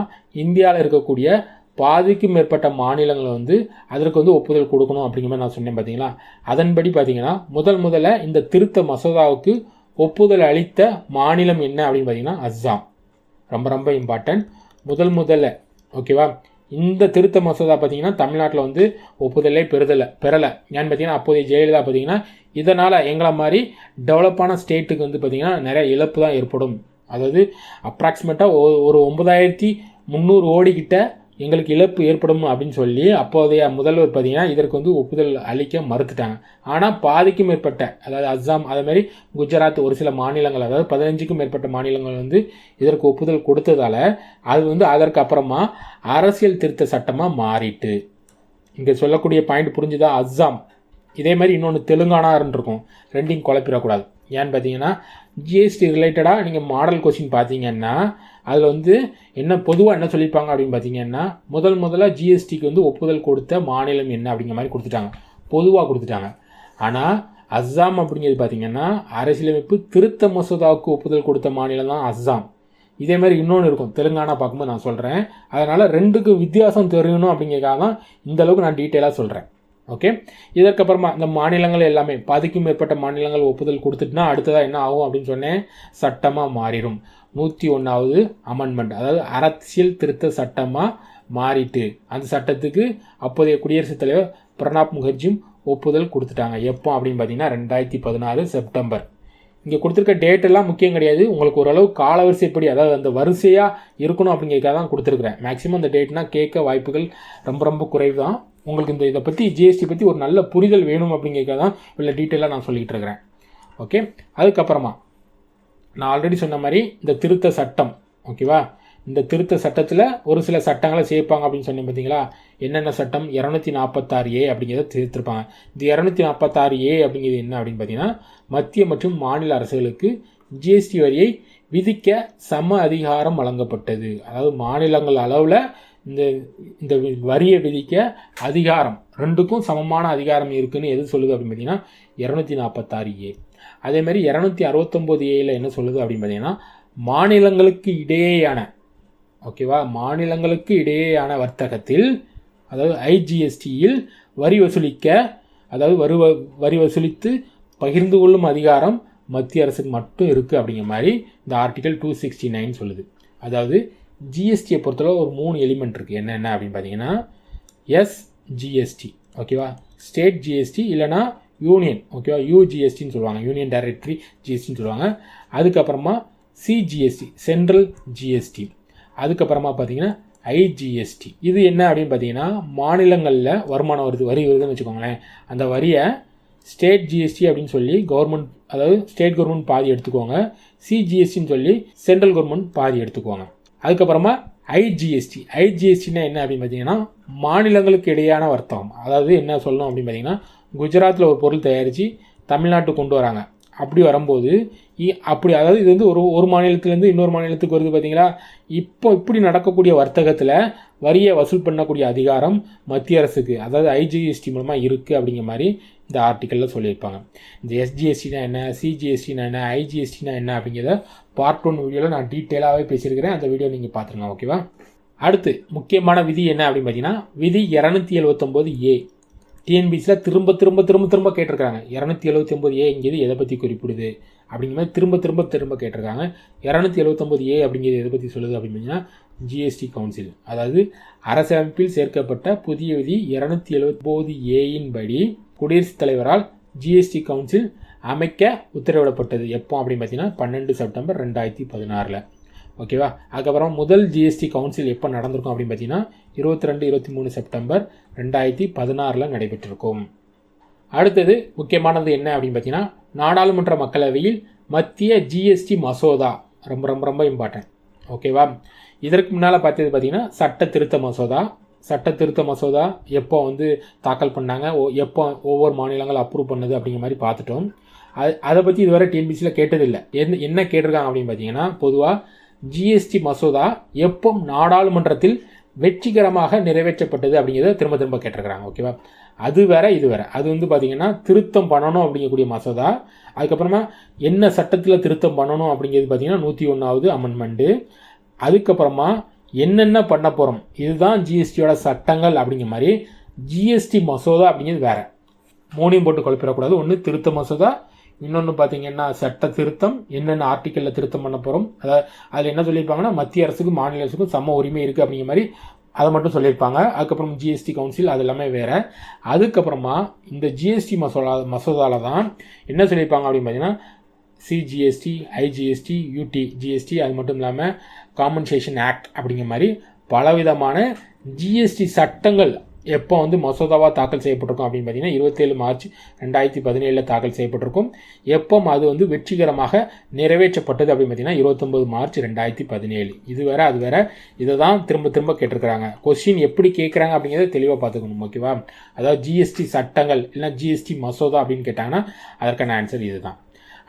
Speaker 1: இந்தியாவில் இருக்கக்கூடிய பாதிக்கும் மேற்பட்ட மாநிலங்களை வந்து அதற்கு வந்து ஒப்புதல் கொடுக்கணும் அப்படிங்கிற மாதிரி நான் சொன்னேன் பார்த்தீங்களா. அதன்படி பார்த்தீங்கன்னா முதல்ல இந்த திருத்த மசோதாவுக்கு ஒப்புதல் அளித்த மாநிலம் என்ன அப்படின்னு பார்த்தீங்கன்னா அஸ்ஸாம். ரொம்ப இம்பார்ட்டன்ட். முதல்ல ஓகேவா? இந்த திருத்த மசோதா பார்த்தீங்கன்னா தமிழ்நாட்டில் வந்து ஒப்புதலே பெறலை. ஏன்னு பார்த்தீங்கன்னா அப்போதைய ஜெயலலிதா பார்த்தீங்கன்னா இதனால் எங்களை மாதிரி டெவலப்பான ஸ்டேட்டுக்கு வந்து பார்த்திங்கன்னா நிறைய இழப்பு தான் ஏற்படும். அதாவது அப்ராக்சிமேட்டாக ஒரு 9300 கோடி கிட்ட எங்களுக்கு இழப்பு ஏற்படும் அப்படின்னு சொல்லி அப்போதைய முதல்வர் பார்த்தீங்கன்னா இதற்கு வந்து ஒப்புதல் அளிக்க மறுத்துட்டாங்க. ஆனால் பாதிக்கும் மேற்பட்ட, அதாவது அஸ்ஸாம் அதே மாதிரி குஜராத் ஒரு சில மாநிலங்கள், அதாவது 15க்கும் மேற்பட்ட மாநிலங்கள் வந்து இதற்கு ஒப்புதல் கொடுத்ததால் அது வந்து அதற்கு அப்புறமா அரசியல் திருத்த சட்டமாக மாறிட்டு. இங்கே சொல்லக்கூடிய பாயிண்ட் புரிஞ்சுதா? அஸ்ஸாம் இதே மாதிரி இன்னொன்று தெலுங்கானான்னு இருக்கும், ரெண்டையும் குழப்பிடக்கூடாது. ஏன்னு பார்த்தீங்கன்னா ஜிஎஸ்டி ரிலேட்டடாக நீங்கள் மாடல் கொஸ்டின் பார்த்தீங்கன்னா அதில் வந்து என்ன பொதுவாக என்ன சொல்லியிருப்பாங்க அப்படின்னு பார்த்தீங்கன்னா முதல்ல ஜிஎஸ்டிக்கு வந்து ஒப்புதல் கொடுத்த மாநிலம் என்ன அப்படிங்கிற மாதிரி கொடுத்துட்டாங்க, பொதுவாக கொடுத்துட்டாங்க. ஆனால் அஸ்ஸாம் அப்படிங்கிறது பார்த்தீங்கன்னா அரசியலமைப்பு திருத்த மசோதாவுக்கு ஒப்புதல் கொடுத்த மாநிலம் தான் அஸ்ஸாம். இதே மாதிரி இன்னொன்று இருக்கும் தெலுங்கானா பார்க்கும்போது நான் சொல்கிறேன். அதனால் ரெண்டுக்கு வித்தியாசம் தெரியணும் அப்படிங்கிறதுக்காக தான் இந்த அளவுக்கு நான் டீட்டெயிலாக சொல்கிறேன். ஓகே, இதற்கப்புறமா இந்த மாநிலங்கள் எல்லாமே பாதிக்கும் மேற்பட்ட மாநிலங்கள் ஒப்புதல் கொடுத்துட்டுனா அடுத்ததாக என்ன ஆகும் அப்படின்னு சொன்னேன், சட்டமாக மாறிடும். 101வது அமெண்ட்மெண்ட், அதாவது அரசியல் திருத்த சட்டமாக மாறிட்டு அந்த சட்டத்துக்கு அப்போதைய குடியரசுத் தலைவர் பிரணாப் முகர்ஜியும் ஒப்புதல் கொடுத்துட்டாங்க. எப்போ அப்படின்னு பார்த்தீங்கன்னா 2016 செப்டம்பர். இங்கே கொடுத்துருக்க டேட்டெல்லாம் முக்கியம் கிடையாது, உங்களுக்கு ஓரளவு காலவரிசைப்படி, அதாவது அந்த வரிசையாக இருக்கணும் அப்படிங்கிறதுக்காக தான் கொடுத்துருக்குறேன். மேக்ஸிமம் அந்த டேட்னால் கேட்க வாய்ப்புகள் ரொம்ப குறைவு தான். உங்களுக்கு இதை பற்றி ஜிஎஸ்டி பற்றி ஒரு நல்ல புரிதல் வேணும் அப்படிங்கிறதுக்காக தான் இவ்வளோ டீட்டெயிலாக நான் சொல்லிகிட்டு இருக்கிறேன். ஓகே, அதுக்கப்புறமா நான் ஆல்ரெடி சொன்ன மாதிரி இந்த திருத்த சட்டம், ஓகேவா? இந்த திருத்த சட்டத்தில் ஒரு சில சட்டங்களை சேர்ப்பாங்க அப்படின்னு சொன்னேன் பார்த்தீங்களா. என்னென்ன சட்டம்? 246A அப்படிங்கிறத திருத்திருப்பாங்க. இந்த 246A அப்படிங்கிறது என்ன அப்படின்னு பார்த்தீங்கன்னா மத்திய மற்றும் மாநில அரசுகளுக்கு ஜிஎஸ்டி வரியை விதிக்க சம அதிகாரம் வழங்கப்பட்டது. அதாவது மாநிலங்கள் அளவில் இந்த வரியை விதிக்க அதிகாரம், ரெண்டுக்கும் சமமான அதிகாரம் இருக்குன்னு எது சொல்லுது அப்படின்னு பார்த்தீங்கன்னா 246A. அதேமாதிரி 269Aயில் என்ன சொல்லுது அப்படின்னு பார்த்தீங்கன்னா மாநிலங்களுக்கு இடையேயான, ஓகேவா, மாநிலங்களுக்கு இடையேயான வர்த்தகத்தில், அதாவது ஐஜிஎஸ்டியில் வரி வசூலிக்க, அதாவது வரி வசூலித்து பகிர்ந்து கொள்ளும் அதிகாரம் மத்திய அரசுக்கு மட்டும் இருக்குது அப்படிங்கிற மாதிரி இந்த ஆர்டிகல் 269 சொல்லுது. அதாவது ஜிஎஸ்டியை பொறுத்தளவு ஒரு 3 எலிமெண்ட் இருக்குது. என்னென்ன அப்படின்னு பார்த்தீங்கன்னா எஸ்ஜிஎஸ்டி, ஓகேவா, ஸ்டேட் ஜிஎஸ்டி இல்லைனா யூனியன், ஓகேவா, யூஜிஎஸ்டின்னு சொல்லுவாங்க, யூனியன் டைரக்டரி ஜிஎஸ்டின்னு சொல்லுவாங்க. அதுக்கப்புறமா சிஜிஎஸ்டி, சென்ட்ரல் ஜிஎஸ்டி. அதுக்கப்புறமா பார்த்தீங்கன்னா ஐஜிஎஸ்டி. இது என்ன அப்படின்னு பார்த்தீங்கன்னா மாநிலங்களில் வருமானம் வரி வருதுன்னு வச்சுக்கோங்களேன், அந்த வரியை ஸ்டேட் ஜிஎஸ்டி அப்படின்னு சொல்லி கவர்மெண்ட், அதாவது ஸ்டேட் கவர்மெண்ட் பாதி எடுத்துக்கோங்க, சிஜிஎஸ்டின்னு சொல்லி சென்ட்ரல் கவர்மெண்ட் பாதி எடுத்துக்குவாங்க. அதுக்கப்புறமா ஐஜிஎஸ்டினா என்ன அப்படின்னு பார்த்தீங்கன்னா மாநிலங்களுக்கு இடையான வர்த்தகம். அதாவது என்ன சொல்லணும் அப்படின்னு பார்த்தீங்கன்னா குஜராத்தில் ஒரு பொருள் தயாரித்து தமிழ்நாட்டுக்கு கொண்டு வராங்க. அப்படி வரும்போது அப்படி அதாவது இது வந்து ஒரு மாநிலத்திலேருந்து இன்னொரு மாநிலத்துக்கு வருது பார்த்தீங்களா. இப்படி நடக்கக்கூடிய வர்த்தகத்தில் வரியை வசூல் பண்ணக்கூடிய அதிகாரம் மத்திய அரசுக்கு, அதாவது ஐஜிஎஸ்டி மூலமாக இருக்குது அப்படிங்கிற மாதிரி இந்த ஆர்டிக்கலில் சொல்லியிருப்பாங்க. இந்த எஸ்ஜிஎஸ்டினா என்ன, சிஜிஎஸ்டினா என்ன, ஐஜிஎஸ்டினா என்ன அப்படிங்கிறத பார்ட் 1 வீடியோவில் நான் டீட்டெயிலாகவே பேசியிருக்கிறேன். அந்த வீடியோ நீங்கள் பார்த்துருங்க. ஓகேவா. அடுத்து முக்கியமான விதி என்ன அப்படின்னு பார்த்தீங்கன்னா விதி 279A. டிஎன்பிசியில் திரும்ப கேட்டிருக்காங்க. 279A இங்கிறது எதை பற்றி குறிப்பிடுது அப்படிங்கிற மாதிரி திரும்ப கேட்டிருக்காங்க. 279A அப்படிங்கிறது எதை பற்றி சொல்லுது அப்படின்னு பார்த்தீங்கன்னா ஜிஎஸ்டி கவுன்சில், அதாவது அரசமைப்பில் சேர்க்கப்பட்ட புதிய விதி 279A படி குடியரசுத் தலைவரால் ஜிஎஸ்டி கவுன்சில் அமைக்க உத்தரவிடப்பட்டது. எப்போ அப்படின்னு பார்த்தீங்கன்னா 12 செப்டம்பர் 2016. ஓகேவா. அதுக்கப்புறம் முதல் ஜிஎஸ்டி கவுன்சில் எப்போ நடந்திருக்கும் அப்படின்னு பார்த்தீங்கன்னா 22-23 செப்டம்பர் 2016 நடைபெற்றிருக்கும். அடுத்தது முக்கியமானது என்ன அப்படின்னு பார்த்தீங்கன்னா நாடாளுமன்ற மக்களவையில் மத்திய ஜிஎஸ்டி மசோதா ரொம்ப இம்பார்ட்டன்ட். ஓகேவா. இதற்கு முன்னால் பார்த்தது பார்த்தீங்கன்னா சட்ட திருத்த மசோதா எப்போ வந்து தாக்கல் பண்ணாங்க, எப்போ ஒவ்வொரு மாநிலங்கள் அப்ரூவ் பண்ணுது அப்படிங்கிற மாதிரி பார்த்துட்டோம். அதை பற்றி இதுவரை டிஎன்பிசியில் கேட்டதில்லை. என்ன கேட்டிருக்காங்க அப்படின்னு பார்த்தீங்கன்னா பொதுவாக ஜிஎஸ்டி மசோதா எப்போ நாடாளுமன்றத்தில் வெற்றிகரமாக நிறைவேற்றப்பட்டது அப்படிங்கிறத திரும்ப கேட்டிருக்கிறாங்க. ஓகேவா. அது வேற இது வேற. அது வந்து பார்த்தீங்கன்னா திருத்தம் பண்ணணும் அப்படிங்கக்கூடிய மசோதா. அதுக்கப்புறமா என்ன சட்டத்தில் திருத்தம் பண்ணணும் அப்படிங்கிறது பார்த்தீங்கன்னா 101வது அமெண்ட்மெண்ட்டு. அதுக்கப்புறமா என்னென்ன பண்ண போகிறோம், இதுதான் ஜிஎஸ்டியோட சட்டங்கள் அப்படிங்கிற மாதிரி ஜிஎஸ்டி மசோதா அப்படிங்கிறது வேறு. மூணையும் போட்டு குழப்பிடக்கூடாது. ஒன்று திருத்த மசோதா, இன்னொன்று பார்த்தீங்கன்னா சட்ட திருத்தம், என்னென்ன ஆர்டிக்கலில் திருத்தம் பண்ண போகிறோம், அதாவது அதில் என்ன சொல்லியிருப்பாங்கன்னா மத்திய அரசுக்கும் மாநில அரசுக்கும் சம உரிமை இருக்குது அப்படிங்கிற மாதிரி அதை மட்டும் சொல்லியிருப்பாங்க. அதுக்கப்புறம் ஜிஎஸ்டி கவுன்சில் அது எல்லாமே வேறு. அதுக்கப்புறமா இந்த ஜிஎஸ்டி மசோதாவில் தான் என்ன சொல்லியிருப்பாங்க அப்படின்னு பார்த்தீங்கன்னா சிஜிஎஸ்டி, ஐஜிஎஸ்டி, யூடி ஜிஎஸ்டி, அது மட்டும் இல்லாமல் காம்பன்சேஷன் ஆக்ட் அப்படிங்கிற மாதிரி பலவிதமான ஜிஎஸ்டி சட்டங்கள் எப்போ வந்து மசோதாவாக தாக்கல் செய்யப்பட்டிருக்கும் அப்படின்னு பார்த்தீங்கன்னா 27 மார்ச் 2017 தாக்கல் செய்யப்பட்டிருக்கும். எப்போ அது வந்து வெற்றிகரமாக நிறைவேற்றப்பட்டது அப்படின்னு பார்த்தீங்கன்னா 29 மார்ச் 2017. இது வேற அது வேற. இதை தான் திரும்ப கேட்டிருக்கிறாங்க. கொஸ்டின் எப்படி கேட்குறாங்க அப்படிங்கிறத தெளிவாக பார்த்துக்கணும். ஓகேவா. அதாவது ஜிஎஸ்டி சட்டங்கள் இல்லைனா ஜிஎஸ்டி மசோதா அப்படின்னு கேட்டாங்கன்னா அதற்கான ஆன்சர் இது தான்.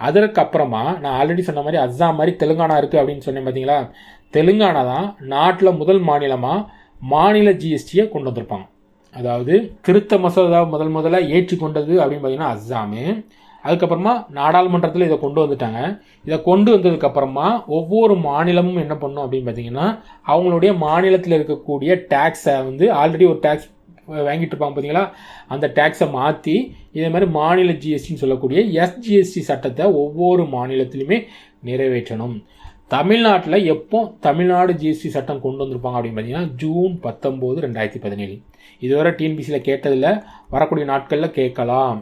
Speaker 1: அதற்கப்புறமா நான் ஆல்ரெடி சொன்ன மாதிரி அஸ்ஸாம் மாதிரி தெலுங்கானா இருக்குது அப்படின்னு சொன்னேன் பார்த்தீங்களா. தெலுங்கானா தான் நாட்டில் முதல் மாநில ஜிஎஸ்டியை கொண்டு வந்திருப்பாங்க. அதாவது திருத்த மசோதா முதல்ல ஏற்றுக்கொண்டது அப்படின்னு பார்த்தீங்கன்னா அஸ்ஸாமு. அதுக்கப்புறமா நாடாளுமன்றத்தில் இதை கொண்டு வந்துட்டாங்க. இதை கொண்டு வந்ததுக்கப்புறமா ஒவ்வொரு மாநிலமும் என்ன பண்ணும் அப்படின்னு பார்த்தீங்கன்னா அவங்களுடைய மாநிலத்தில் இருக்கக்கூடிய டேக்ஸை வந்து ஆல்ரெடி ஒரு டேக்ஸ் வாங்கிட்டு இருப்பாங்க பார்த்தீங்களா, அந்த டேக்ஸை மாற்றி இதே மாதிரி மாநில ஜிஎஸ்டின்னு சொல்லக்கூடிய எஸ்ஜிஎஸ்டி சட்டத்தை ஒவ்வொரு மாநிலத்திலுமே நிறைவேற்றணும். தமிழ்நாட்டில் எப்போ தமிழ்நாடு ஜிஎஸ்டி சட்டம் கொண்டு வந்திருப்பாங்க அப்படின்னு பார்த்தீங்கன்னா ஜூன் 19, 2017. இதுவரை டிஎன்பிசியில் கேட்டதில்லை, வரக்கூடிய நாட்களில் கேட்கலாம்.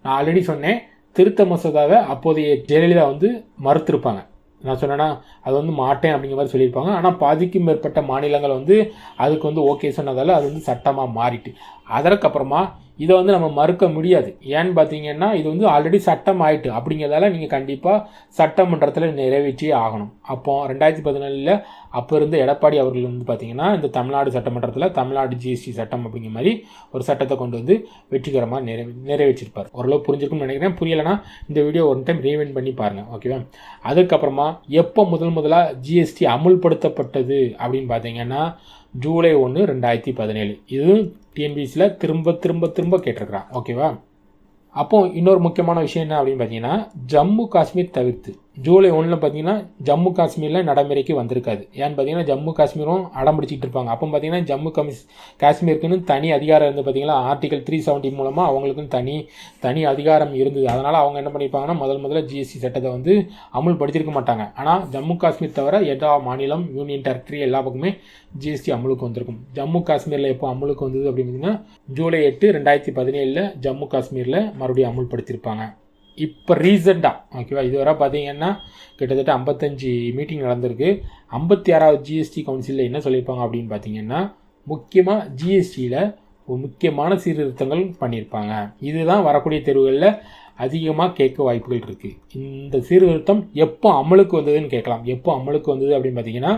Speaker 1: நான் ஆல்ரெடி சொன்னேன் திருத்த மசோதாவை அப்போதைய ஜெயலலிதா வந்து மறுத்திருப்பாங்க. நான் சொன்னேன்னா அது வந்து மாட்டேன் அப்படிங்கிற மாதிரி சொல்லியிருப்பாங்க. ஆனால் பாதிக்கும் மேற்பட்ட மாநிலங்கள் வந்து அதுக்கு வந்து ஓகே சொன்னதால் அது வந்து சட்டமாக மாறிட்டு அதற்கப்புறமா இதை வந்து நம்ம மறுக்க முடியாது. ஏன்னு பார்த்தீங்கன்னா இது வந்து ஆல்ரெடி சட்டம் ஆயிட்டு அப்படிங்கிறதால நீங்கள் கண்டிப்பாக சட்டமன்றத்தில் நிறைவேற்றியே ஆகணும். அப்போ 2017 அப்போ இருந்து எடப்பாடி அவர்கள் வந்து பார்த்தீங்கன்னா இந்த தமிழ்நாடு சட்டமன்றத்தில் தமிழ்நாடு ஜிஎஸ்டி சட்டம் அப்படிங்கிற மாதிரி ஒரு சட்டத்தை கொண்டு வந்து வெற்றிகரமாக நிறைவேற்றிருப்பார். ஓரளவு புரிஞ்சிருக்கும்னு நினைக்கிறேன். புரியலைன்னா இந்த வீடியோ ஒரு டைம் ரீவைண்ட் பண்ணி பாருங்கள். ஓகேவா. அதுக்கப்புறமா எப்போ முதலாக ஜிஎஸ்டி அமுல்படுத்தப்பட்டது அப்படின்னு பார்த்தீங்கன்னா ஜூலை 1, 2017. இதுவும் டிஎன்பிசியில் திரும்ப கேட்டிருக்கிறான். ஓகேவா. அப்போ இன்னொரு முக்கியமான விஷயம் என்ன அப்படின்னு பார்த்தீங்கன்னா ஜம்மு காஷ்மீர் தவிர்த்து ஜூலை 1 பார்த்தீங்கன்னா ஜம்மு காஷ்மீரில் நடைமுறைக்கு வந்திருக்காது. ஏன்னு பார்த்தீங்கன்னா ஜம்மு காஷ்மீரும் அடம்பிடிச்சிட்டு இருப்பாங்க. அப்போ பார்த்தீங்கன்னா ஜம்மு காஷ்மீருக்குன்னு தனி அதிகாரம் இருந்து பார்த்தீங்களா, ஆர்டிகல் 370 மூலமாக அவங்களுக்குன்னு தனி அதிகாரம் இருந்தது. அதனால் அவங்க என்ன பண்ணியிருப்பாங்கன்னா முதல்ல ஜிஎஸ்டி சட்டத்தை வந்து அமுல்படுத்தியிருக்க மாட்டாங்க. ஆனால் ஜம்மு காஷ்மீர் தவிர எல்லா மாநிலம், யூனியன் டெரிட்டரி எல்லா பக்கமே ஜிஎஸ்டி அமுலுக்கு வந்திருக்கும். ஜம்மு காஷ்மீரில் எப்போ அமுலுக்கு வந்தது அப்படின்னு பார்த்தீங்கன்னா ஜூலை 8, 2017 ஜம்மு காஷ்மீரில் மறுபடியும் அமுல்படுத்தியிருப்பாங்க. இப்போ ரீசெண்டாக ஓகேவா இதுவரை பார்த்தீங்கன்னா கிட்டத்தட்ட 55 மீட்டிங் நடந்திருக்கு. 56வது ஜிஎஸ்டி கவுன்சிலில் என்ன சொல்லியிருப்பாங்க அப்படின்னு பார்த்தீங்கன்னா முக்கியமாக ஜிஎஸ்டியில் ஒரு முக்கியமான சீர்திருத்தங்கள் பண்ணியிருப்பாங்க. இதுதான் வரக்கூடிய தேர்வுகளில் அதிகமாக கேட்க வாய்ப்புகள் இருக்குது. இந்த சீர்திருத்தம் எப்போ அமலுக்கு வந்ததுன்னு கேட்கலாம். எப்போ அமலுக்கு வந்தது அப்படின்னு பார்த்தீங்கன்னா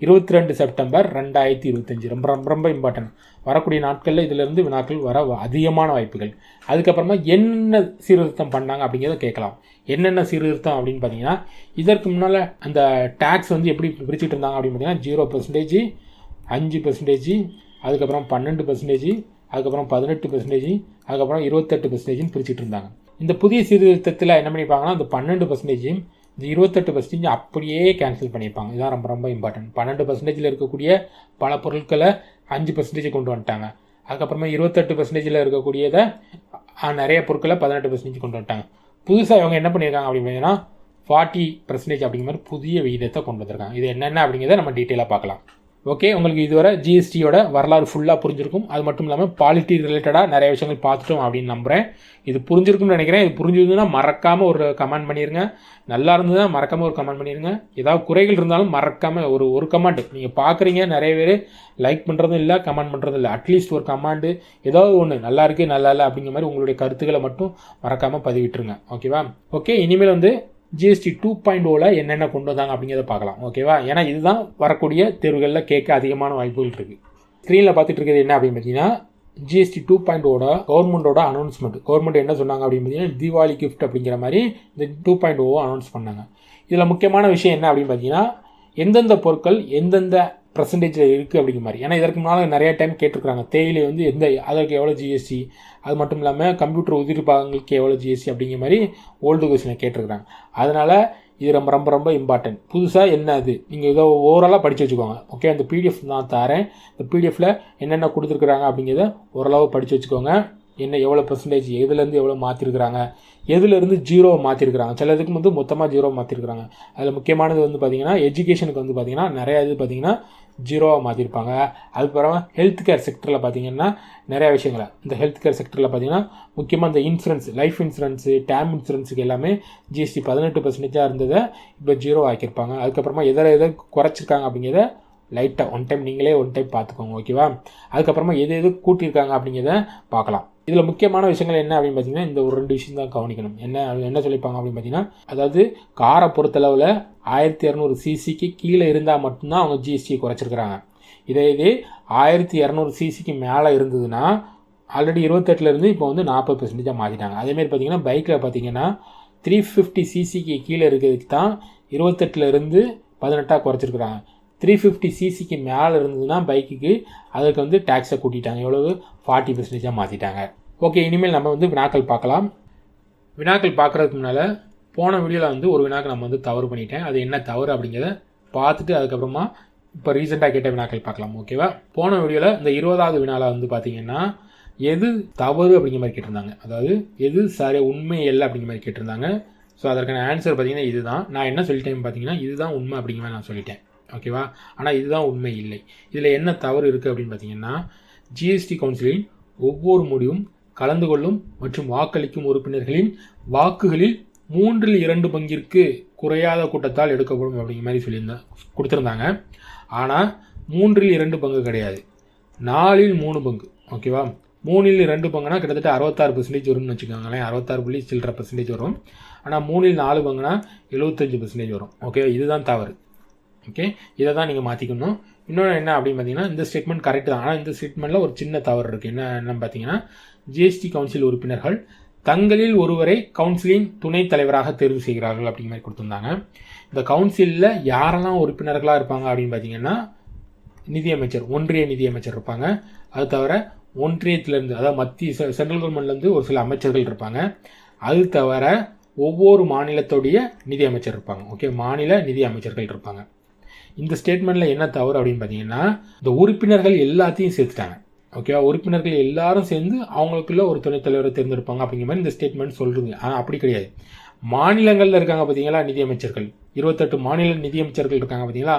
Speaker 1: 22 செப்டம்பர் 2025. ரொம்ப ரொம்ப ரொம்ப இம்பார்ட்டன்ட். வரக்கூடிய நாட்களில் இதிலிருந்து வினாக்கள் வர அதிகமான வாய்ப்புகள். அதுக்கப்புறமா என்ன சீர்திருத்தம் பண்ணாங்க அப்படிங்கிறத கேட்கலாம். என்னென்ன சீர்திருத்தம் அப்படின்னு பார்த்தீங்கன்னா, இதற்கு முன்னால் அந்த டேக்ஸ் வந்து எப்படி பிரிச்சுட்டு இருந்தாங்க அப்படின்னு பார்த்தீங்கன்னா 0%, 5%, அதுக்கப்புறம் 12%, அதுக்கப்புறம் 18%, அதுக்கப்புறம் 28%ன்னு பிரிச்சுட்டு இருந்தாங்க. இந்த புதிய சீர்திருத்தத்தில் என்ன பண்ணியிருப்பாங்கன்னா, அந்த 12%, இந்த 28% அப்படியே கேன்சல் பண்ணியிருப்பாங்க. இதுதான் ரொம்ப ரொம்ப இம்பார்ட்டன்ட். 12% இருக்கக்கூடிய பல பொருட்களை 5% கொண்டு வந்துட்டாங்க. அதுக்கப்புறமா 28% இருக்கக்கூடியதை நிறைய பொருட்களை 18% கொண்டு வந்துட்டாங்க. புதுசாக இவங்க என்ன பண்ணியிருக்காங்க அப்படின்னு பார்த்தீங்கன்னா 40% அப்படிங்கிற மாதிரி புதிய விகிதத்தை கொண்டு வந்திருக்காங்க. இது என்னென்ன அப்படிங்கிறத நம்ம டீட்டெயிலாக பார்க்கலாம். ஓகே, உங்களுக்கு இதுவரை ஜிஎஸ்டியோட வரலாறு ஃபுல்லாக புரிஞ்சிருக்கும். அது மட்டும் இல்லாமல் பாலிட்டி ரிலேட்டடாக நிறைய விஷயங்கள் பார்த்துட்டோம் அப்படின்னு நம்புகிறேன். இது புரிஞ்சிருக்கும்னு நினைக்கிறேன். இது புரிஞ்சுதுன்னா மறக்காமல் ஒரு கமெண்ட் பண்ணிடுங்க. நல்லா இருந்ததுன்னா மறக்காமல் ஒரு கமெண்ட் பண்ணிடுங்க. ஏதாவது குறைகள் இருந்தாலும் மறக்காமல் ஒரு கமெண்ட். நீங்கள் பார்க்குறீங்க, நிறைய பேர் லைக் பண்ணுறதும் இல்லை, கமெண்ட் பண்ணுறதும் இல்லை. அட்லீஸ்ட் ஒரு கமெண்டு ஏதாவது ஒன்று நல்லா இருக்குது நல்லா இல்லை அப்படிங்கிற மாதிரி உங்களுடைய கருத்துக்களை மட்டும் மறக்காமல் பதிவிட்டுருங்க. ஓகேவா? ஓகே, இனிமேல் வந்து ஜிஎஸ்டி 2.0 என்னென்ன கொண்டு வந்தாங்க அப்படிங்கிறத பார்க்கலாம். ஓகேவா? ஏன்னா இதுதான் வரக்கூடிய தேர்வுகளில் கேட்க அதிகமான வாய்ப்புகள் இருக்குது. ஸ்க்ரீனில் பார்த்துட்டு இருக்கிறது என்ன அப்படின்னு பார்த்தீங்கன்னா, ஜிஎஸ்டி 2.0 கவர்மெண்ட்டோட அனௌன்ஸ்மெண்ட். கவர்மெண்ட் என்ன சொன்னாங்க அப்படின்னு பார்த்தீங்கன்னா, தீபாவளி கிஃப்ட் அப்படிங்கிற மாதிரி இந்த 2.0 அனௌன்ஸ் பண்ணாங்க. இதில் முக்கியமான விஷயம் என்ன அப்படின்னு பார்த்தீங்கன்னா, எந்தெந்த பொருட்கள் எந்தெந்த பர்சன்டேஜில் இருக்குது அப்படிங்கிற மாதிரி. ஏன்னா இதற்கு முன்னால் நிறைய டைம் கேட்டிருக்கிறாங்க. தேயிலை வந்து அதற்கு எவ்வளோ ஜிஎஸ்டி, அது மட்டும் இல்லாமல் கம்ப்யூட்டர் உதிரி பாகங்களுக்கு எவ்வளோ ஜிஎஸ்டி அப்படிங்கிற மாதிரி ஓல்டு கொஸ்டினை கேட்டிருக்கிறாங்க. அதனால் இது ரொம்ப ரொம்ப ரொம்ப இம்பார்ட்டன்ட். புதுசாக என்ன அது நீங்கள் ஏதோ ஓவராலாக படித்து வச்சுக்கோங்க. ஓகே, அந்த பிடிஎஃப் நான் தரேன். இந்த பிடிஎஃப்பில் என்னென்ன கொடுத்துருக்குறாங்க அப்படிங்கிறத ஓரளவு படித்து வச்சுக்கோங்க. என்ன எவ்வளோ பர்சன்டேஜ், எதுலேருந்து எவ்வளோ மாற்றிருக்கிறாங்க, எதுலேருந்து 0 மாற்றிருக்கிறாங்க. சில இதுக்கு வந்து மொத்தமாக 0 மாற்றிருக்கிறாங்க. அதில் முக்கியமானது வந்து பார்த்திங்கன்னா, எஜுகேஷனுக்கு வந்து பார்த்திங்கன்னா நிறையா இது பார்த்திங்கன்னா 0 மாற்றிருப்பாங்க. அதுக்கப்புறம் ஹெல்த் கேர் செக்டரில் பார்த்திங்கன்னா நிறையா விஷயங்களை, இந்த ஹெல்த் கேர் செக்டரில் பார்த்திங்கன்னா முக்கியமாக இந்த இன்சூரன்ஸ், லைஃப் இன்சூரன்ஸு, டேர்ம் இன்சூரன்ஸுக்கு எல்லாமே ஜிஎஸ்டி 18% இருந்ததை இப்போ 0 ஆக்கியிருப்பாங்க. அதுக்கப்புறமா எதை குறைச்சிருக்காங்க அப்படிங்கிறத லைட்டாக ஒன் டைம் பார்த்துக்கோங்க. ஓகேவா? அதுக்கப்புறமா எது கூட்டியிருக்காங்க அப்படிங்கிறத பார்க்கலாம். இதில் முக்கியமான விஷயங்கள் என்ன அப்படின்னு பார்த்தீங்கன்னா, இந்த ஒரு 2 விஷயம் தான் கவனிக்கணும். என்ன சொல்லியிருப்பாங்க அப்படின்னு பார்த்தீங்கன்னா, அதாவது காரை பொறுத்தளவில் 1200 சிசிக்கு கீழே இருந்தால் மட்டும்தான் அவங்க ஜிஎஸ்டியை குறைச்சிருக்கிறாங்க. இதே 1200 சிசிக்கு மேலே இருந்ததுன்னா ஆல்ரெடி 28% இப்போ வந்து 40% மாற்றிட்டாங்க. அதேமாதிரி பார்த்தீங்கன்னா பைக்கில் பார்த்தீங்கன்னா 350 சிசிக்கு கீழே இருக்கிறதுக்கு தான் 28% 18 குறைச்சிருக்கிறாங்க. 350 சிசிக்கு மேலே இருந்ததுன்னா பைக்குக்கு அதுக்கு வந்து டேக்ஸை கூட்டிட்டாங்க. எவ்வளவு? 40% மாற்றிட்டாங்க. ஓகே, இனிமேல் நம்ம வந்து வினாக்கள் பார்க்கலாம். வினாக்கள் பார்க்குறதுக்கு முன்னால் போன வீடியோவில் வந்து ஒரு வினாக்கள் நம்ம வந்து தவறு பண்ணிட்டேன். அது என்ன தவறு அப்படிங்கிறத பார்த்துட்டு அதுக்கப்புறமா இப்போ ரீசெண்டாக கேட்ட வினாக்கள் பார்க்கலாம். ஓகேவா? போன வீடியோவில் இந்த 20வது வினாவில் வந்து பார்த்தீங்கன்னா எது தவறு அப்படிங்கிற மாதிரி கேட்டிருந்தாங்க. அதாவது எது சரி உண்மை இல்லை அப்படிங்கிற மாதிரி கேட்டிருந்தாங்க. ஸோ அதற்கான ஆன்சர் பார்த்தீங்கன்னா இதுதான். நான் என்ன சொல்லிட்டேன் பார்த்தீங்கன்னா, இதுதான் உண்மை அப்படிங்கிற மாதிரி நான் சொல்லிட்டேன். ஓகேவா? ஆனால் இதுதான் உண்மை இல்லை. இதில் என்ன தவறு இருக்குது அப்படின்னு பார்த்தீங்கன்னா, ஜிஎஸ்டி கவுன்சிலின் ஒவ்வொரு முடிவும் கலந்து கொள்ளும் மற்றும் வாக்களிக்கும் உறுப்பினர்களின் வாக்குகளில் 2/3 பங்கிற்கு குறையாத கூட்டத்தால் எடுக்கப்படும் அப்படிங்கிற மாதிரி கொடுத்துருந்தாங்க. ஆனால் 3/2 பங்கு கிடையாது, 4/3 பங்கு. ஓகேவா? 3/2 பங்குனா கிட்டத்தட்ட 66% வரும்னு வச்சுக்கோங்களேன். 66% வரும். ஆனால் 3/4 பங்குனா 75% வரும். ஓகே, இதுதான் தவறு. ஓகே, இதை தான் நீங்கள் மாற்றிக்கணும். இன்னொன்று என்ன அப்படின்னு பார்த்தீங்கன்னா, இந்த ஸ்டேட்மெண்ட் கரெக்ட் தான். ஆனால் இந்த ஸ்டேட்மெண்ட்டில் ஒரு சின்ன தவறு இருக்குது. என்னன்னு பார்த்தீங்கன்னா, ஜிஎஸ்டி கவுன்சில் உறுப்பினர்கள் தங்களில் ஒருவரை கவுன்சிலின் துணைத் தலைவராக தேர்வு செய்கிறார்கள் அப்படிங்கிற மாதிரி கொடுத்துருந்தாங்க. இந்த கவுன்சிலில் யாரெல்லாம் உறுப்பினர்களாக இருப்பாங்க அப்படின்னு பார்த்தீங்கன்னா, நிதியமைச்சர், ஒன்றிய நிதியமைச்சர் இருப்பாங்க. அது தவிர ஒன்றியத்திலேருந்து, அதாவது மத்திய சென்ட்ரல் கவர்மெண்ட்லேருந்து ஒரு சில அமைச்சர்கள் இருப்பாங்க. அது தவிர ஒவ்வொரு மாநிலத்துடைய நிதி அமைச்சர் இருப்பாங்க. ஓகே, மாநில நிதி அமைச்சர்கள் இருப்பாங்க. இந்த ஸ்டேட்மெண்ட்டில் என்ன தவறு அப்படின்னு பார்த்தீங்கன்னா, இந்த உறுப்பினர்கள் எல்லாத்தையும் சேர்த்துட்டாங்க. ஓகேவா? உறுப்பினர்கள் எல்லாரும் சேர்ந்து அவங்களுக்குள்ள ஒரு துணைத் தலைவரை தேர்ந்தெடுப்பாங்க அப்படிங்கிற மாதிரி இந்த ஸ்டேட்மெண்ட் சொல்லுது. ஆனால் அப்படி கிடையாது. மாநிலங்களில் இருக்காங்க பார்த்தீங்களா நிதியமைச்சர்கள், 28 மாநில நிதியமைச்சர்கள் இருக்காங்க பார்த்தீங்களா,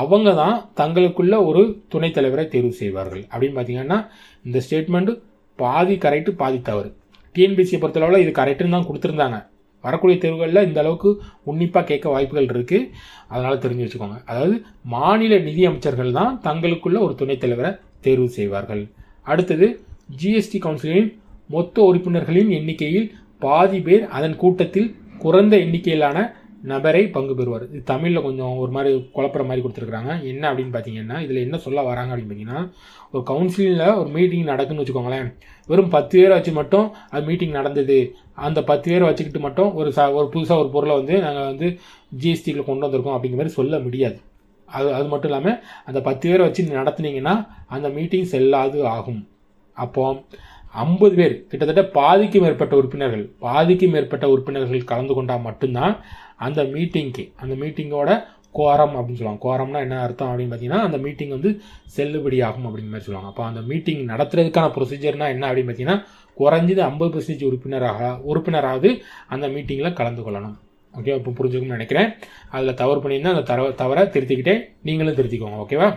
Speaker 1: அவங்க தான் தங்களுக்குள்ள ஒரு துணைத் தலைவரை தேர்வு செய்வார்கள். அப்படின்னு பார்த்தீங்கன்னா இந்த ஸ்டேட்மெண்ட் பாதி கரெக்டு பாதி தவறு. டிஎன்பிசியை பொறுத்தளவில் இது கரெக்டுன்னு தான் கொடுத்துருந்தாங்க. வரக்கூடிய தேர்வுகளில் இந்த அளவுக்கு உன்னிப்பாக கேட்க வாய்ப்புகள் இருக்குது. அதனால் தெரிஞ்சு வச்சுக்கோங்க. அதாவது மாநில நிதி அமைச்சர்கள் தான் தங்களுக்குள்ள ஒரு துணைத் தலைவரை தேர்வு செய்வார்கள். அடுத்தது, ஜிஎஸ்டி கவுன்சிலின் மொத்த உறுப்பினர்களின் எண்ணிக்கையில் பாதி பேர் அதன் கூட்டத்தில் குறைந்த எண்ணிக்கையிலான நபரை பங்கு பெறுவார். இது தமிழில் கொஞ்சம் ஒரு மாதிரி குழப்புற மாதிரி கொடுத்துருக்குறாங்க. என்ன அப்படின்னு பார்த்தீங்கன்னா இதில் என்ன சொல்ல வராங்க அப்படின்னு பார்த்தீங்கன்னா, ஒரு கவுன்சிலில் ஒரு மீட்டிங் நடக்குன்னு வச்சுக்கோங்களேன், வெறும் 10 பேரை வச்சு மட்டும் அது மீட்டிங் நடந்தது, அந்த 10 பேரை வச்சுக்கிட்டு மட்டும் ஒரு புதுசாக ஒரு பொருளை வந்து நாங்கள் வந்து ஜிஎஸ்டியில் கொண்டு வந்திருக்கோம் அப்படிங்கிற மாதிரி சொல்ல முடியாது. அது மட்டும் இல்லாமல் அந்த 10 பேரை வச்சு நடத்துனீங்கன்னா அந்த மீட்டிங் செல்லாது ஆகும். அப்போ 50 பேர், கிட்டத்தட்ட பாதிக்கு மேற்பட்ட உறுப்பினர்கள் கலந்து கொண்டால் மட்டும்தான் அந்த மீட்டிங்கோட கோரம் அப்படின்னு சொல்லுவாங்க. கோரம்னா என்ன அர்த்தம் அப்படின்னு பார்த்தீங்கன்னா, அந்த மீட்டிங் வந்து செல்லுபடி ஆகும் அப்படிங்கிற மாதிரி சொல்லுவாங்க. அப்போ அந்த மீட்டிங் நடத்துறதுக்கான ப்ரொசீஜர்னால் என்ன அப்படின்னு பார்த்தீங்கன்னா, குறைஞ்சது 50% உறுப்பினராவது அந்த மீட்டிங்கில் கலந்து கொள்ளணும். ஓகே, இப்போ புரிஞ்சுக்கணும்னு நினைக்கிறேன். அதில் தவறு பண்ணியிருந்தால் அந்த தவறை திருத்திக்கிட்டே நீங்களும் திருத்திக்கோங்க. ஓகேவா?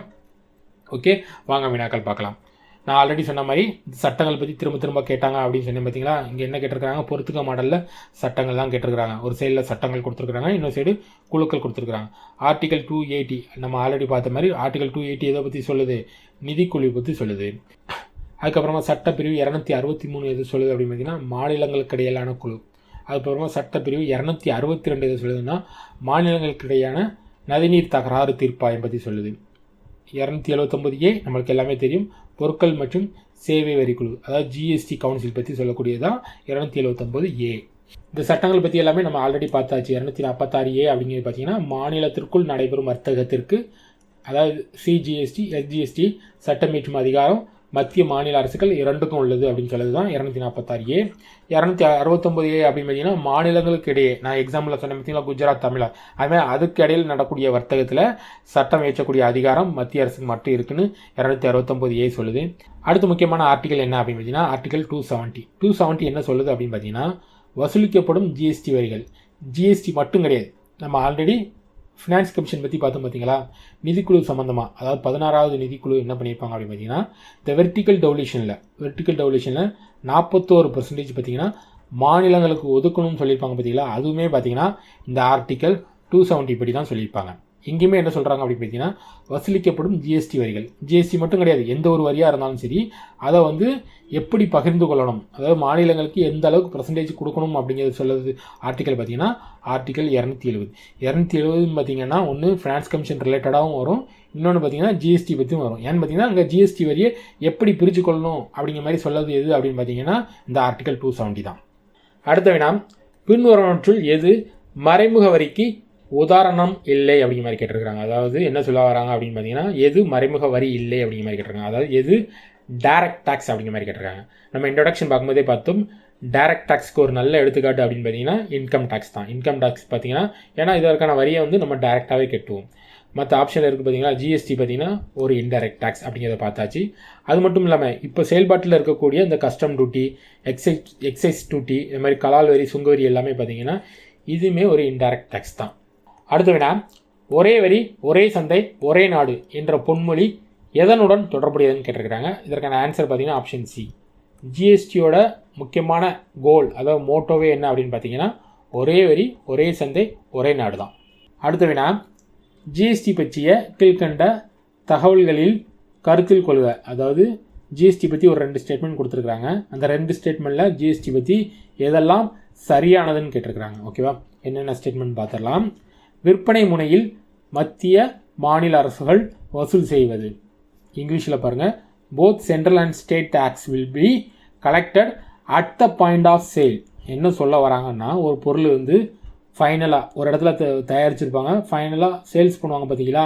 Speaker 1: ஓகே, வாங்க வினாக்கள் பார்க்கலாம். நான் ஆல்ரெடி சொன்ன மாதிரி சட்டங்கள் பற்றி திரும்ப கேட்டாங்க அப்படின்னு சொன்னேன் பார்த்தீங்களா. இங்கே என்ன கேட்டிருக்காங்க, பொறுத்துக்க மாடலில் சட்டங்கள் தான் கேட்டிருக்கிறாங்க. ஒரு சைடில் சட்டங்கள் கொடுத்துருக்குறாங்க, இன்னொரு சைடு குழுக்கள் கொடுத்துருக்குறாங்க. ஆர்டிகல் 280 நம்ம ஆல்ரெடி பார்த்த மாதிரி ஆர்டிகல் 280 எதை பற்றி சொல்லுது, நிதிக்குழு பற்றி சொல்லுது. அதுக்கப்புறமா சட்டப்பிரிவு 263 எது சொல்லுது அப்படின்னு பார்த்தீங்கன்னா, மாநிலங்களுக்கு இடையிலான குழு. அதுக்கப்புறமா சட்டப்பிரிவு 262 எது சொல்லுதுன்னா, மாநிலங்களுக்கு இடையான நதிநீர் தகராறு தீர்ப்பாயம் பற்றி சொல்லுது. 279A நம்மளுக்கு எல்லாமே தெரியும், பொருட்கள் மற்றும் சேவை வரி குழு, அதாவது ஜிஎஸ்டி கவுன்சில் பற்றி சொல்லக்கூடியதான் 279A. இந்த சட்டங்கள் பற்றி எல்லாமே நம்ம ஆல்ரெடி பார்த்தாச்சு. 246A அப்படிங்கிறது பார்த்தீங்கன்னா, மாநிலத்திற்குள் நடைபெறும் வர்த்தகத்திற்கு, அதாவது சிஜிஎஸ்டி எஸ்ஜிஎஸ்டி சட்டம் இயற்றும் அதிகாரம் மத்திய மாநில அரசுகள் இரண்டுக்கும் உள்ளது அப்படின்னு சொல்லுறது தான் 246A. 269A அப்படின்னு பார்த்தீங்கன்னா, மாநிலங்களுக்கு இடையே, நான் எக்ஸாம்பிளில் சொன்ன பார்த்தீங்கன்னா குஜராத், தமிழ்நாடு, அதுமாதிரி அதுக்கு இடையில் நடக்கூடிய வர்த்தகத்தில் சட்டம் இயற்றக்கூடிய அதிகாரம் மத்திய அரசுக்கு மட்டும் இருக்குன்னு 269A சொல்லுது. அடுத்த முக்கியமான ஆர்டிகல் என்ன அப்படின்னு பார்த்தீங்கன்னா, ஆர்டிகல் 270 என்ன சொல்லுது அப்படின்னு பார்த்தீங்கன்னா, வசூலிக்கப்படும் ஜிஎஸ்டி வரிகள், ஜிஎஸ்டி மட்டும் கிடையாது. நம்ம ஆல்ரெடி ஃபினான்ஸ் கமிஷன் பற்றி பார்த்தோம் பார்த்தீங்களா, நிதிக்குழு சம்மந்தமாக, அதாவது 16வது நிதிக்குழு என்ன பண்ணியிருப்பாங்க அப்படின்னு பார்த்தீங்கன்னா, இந்த வெர்டிக்கல் டெவல்யூஷனில் 41% பார்த்தீங்கன்னா மாநிலங்களுக்கு ஒதுக்கணும்னு சொல்லியிருப்பாங்க பார்த்தீங்களா. அதுவுமே பார்த்தீங்கன்னா இந்த ஆர்டிகல் 270 படி தான் சொல்லியிருப்பாங்க. இங்கேயுமே என்ன சொல்கிறாங்க அப்படின்னு பார்த்தீங்கன்னா, வசூலிக்கப்படும் ஜிஎஸ்டி வரிகள், ஜிஎஸ்டி மட்டும் கிடையாது, எந்த ஒரு வரியாக இருந்தாலும் சரி அதை வந்து எப்படி பகிர்ந்து கொள்ளணும், அதாவது மாநிலங்களுக்கு எந்த அளவுக்கு பர்சன்டேஜ் கொடுக்கணும் அப்படிங்கிறது சொல்லுறது ஆர்டிக்கல் பார்த்தீங்கன்னா ஆர்டிக்கல் 270 பார்த்தீங்கன்னா ஒன்று ஃபினான்ஸ் கமிஷன் ரிலேட்டடாகவும் வரும், இன்னொன்று பார்த்தீங்கன்னா ஜிஎஸ்டி பற்றியும் வரும். ஏன்னு பார்த்தீங்கன்னா அங்கே ஜிஎஸ்டி வரியை எப்படி பிரித்து கொள்ளணும் அப்படிங்கிற மாதிரி சொல்லுறது எது அப்படின்னு பார்த்தீங்கன்னா இந்த ஆர்டிக்கல் 270 தான். அடுத்த வினா, பின்வருவனற்றுள் எது மறைமுக வரிக்கு உதாரணம் இல்லை அப்படிங்கிற மாதிரி கேட்டிருக்காங்க. அதாவது என்ன சொல்ல வராங்க அப்படின்னு பார்த்தீங்கன்னா, எது மறைமுக வரி இல்லை அப்படிங்கிற மாதிரி கேட்டிருக்காங்க. அதாவது எது டைரக்ட் டேக்ஸ் அப்படிங்கிற மாதிரி கேட்டிருக்காங்க. நம்ம இன்ட்ரோடக்ஷன் பார்க்கும்போதே பார்த்தோம், டைரக்ட் டேக்ஸ்க்கு ஒரு நல்ல எடுத்துக்காட்டு அப்படின்னு பார்த்தீங்கன்னா இன்கம் டேக்ஸ் தான். இன்கம் டேக்ஸ் பார்த்தீங்கன்னா ஏன்னா இதற்கான வரியை வந்து நம்ம டைரெக்டாகவே கட்டுவோம். மற்ற ஆப்ஷன் இருக்குது பார்த்தீங்கன்னா, ஜிஎஸ்டி பார்த்தீங்கன்னா ஒரு இன்டைரக்ட் டேக்ஸ் அப்படிங்கிறத பார்த்தாச்சு. அது மட்டும் இல்லாமல் இப்போ செயல்பாட்டில் இருக்கக்கூடிய இந்த கஸ்டம் டியூட்டி, எக்ஸைஸ் டியூட்டி, இது மாதிரி கலால் வரி, சுங்க வரி எல்லாமே பார்த்தீங்கன்னா இதுவுமே ஒரு இன்டைரக்ட் டேக்ஸ் தான். அடுத்த வினா, ஒரே வரி ஒரே சந்தை ஒரே நாடு என்ற பொன்மொழி எதனுடன் தொடர்புடையதுன்னு கேட்டிருக்கிறாங்க. இதற்கான ஆன்சர் பார்த்தீங்கன்னா ஆப்ஷன் சி. ஜிஎஸ்டியோட முக்கியமான கோல், அதாவது மோட்டோவே என்ன அப்படின்னு பார்த்தீங்கன்னா ஒரே வரி ஒரே சந்தை ஒரே நாடு தான். அடுத்த வினா, ஜிஎஸ்டி பற்றிய கீழ்கண்ட தகவல்களில் கருத்தில் கொள்க. அதாவது ஜிஎஸ்டி பற்றி ஒரு 2 ஸ்டேட்மெண்ட் கொடுத்துருக்குறாங்க. அந்த 2 ஸ்டேட்மெண்ட்டில் ஜிஎஸ்டி பற்றி எதெல்லாம் சரியானதுன்னு கேட்டிருக்கிறாங்க. ஓகேவா, என்னென்ன ஸ்டேட்மெண்ட் பார்த்துடலாம். விற்பனை முனையில் மத்திய மாநில அரசுகள் வசூல் செய்வது. இங்கிலீஷில் பாருங்கள், both central and state tax will be collected at the point of sale. என்ன சொல்ல வராங்கன்னா, ஒரு பொருள் வந்து ஃபைனலாக ஒரு இடத்துல தயாரிச்சிருப்பாங்க, ஃபைனலாக சேல்ஸ் பண்ணுவாங்க பார்த்தீங்களா,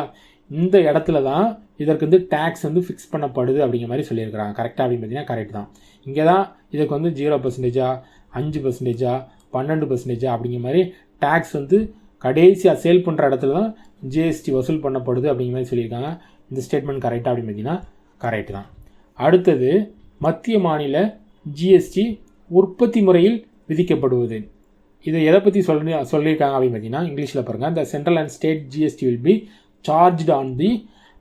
Speaker 1: இந்த இடத்துல தான் இதற்கு வந்து டேக்ஸ் வந்து ஃபிக்ஸ் பண்ணப்படுது அப்படிங்கிற மாதிரி சொல்லியிருக்கிறாங்க. கரெக்டாக அப்படின்னு பார்த்தீங்கன்னா கரெக்ட் தான். இங்கே தான் இதுக்கு வந்து 0%, 5%, 12% அப்படிங்கிற மாதிரி டேக்ஸ் வந்து கடைசியாக சேல் பண்ணுற இடத்துல தான் ஜிஎஸ்டி வசூல் பண்ணப்படுது அப்படிங்கிற மாதிரி சொல்லியிருக்காங்க. இந்த ஸ்டேட்மெண்ட் கரெக்டாக அப்படின்னு பார்த்தீங்கன்னா கரெக்ட் தான். அடுத்தது, மத்திய மாநில ஜிஎஸ்டி உற்பத்தி முறையில் விதிக்கப்படுவது. இதை எதை பற்றி சொல்லியிருக்காங்க அப்படின்னு பார்த்தீங்கன்னா இங்கிலீஷில் பாருங்கள், இந்த central and state GST will be charged on the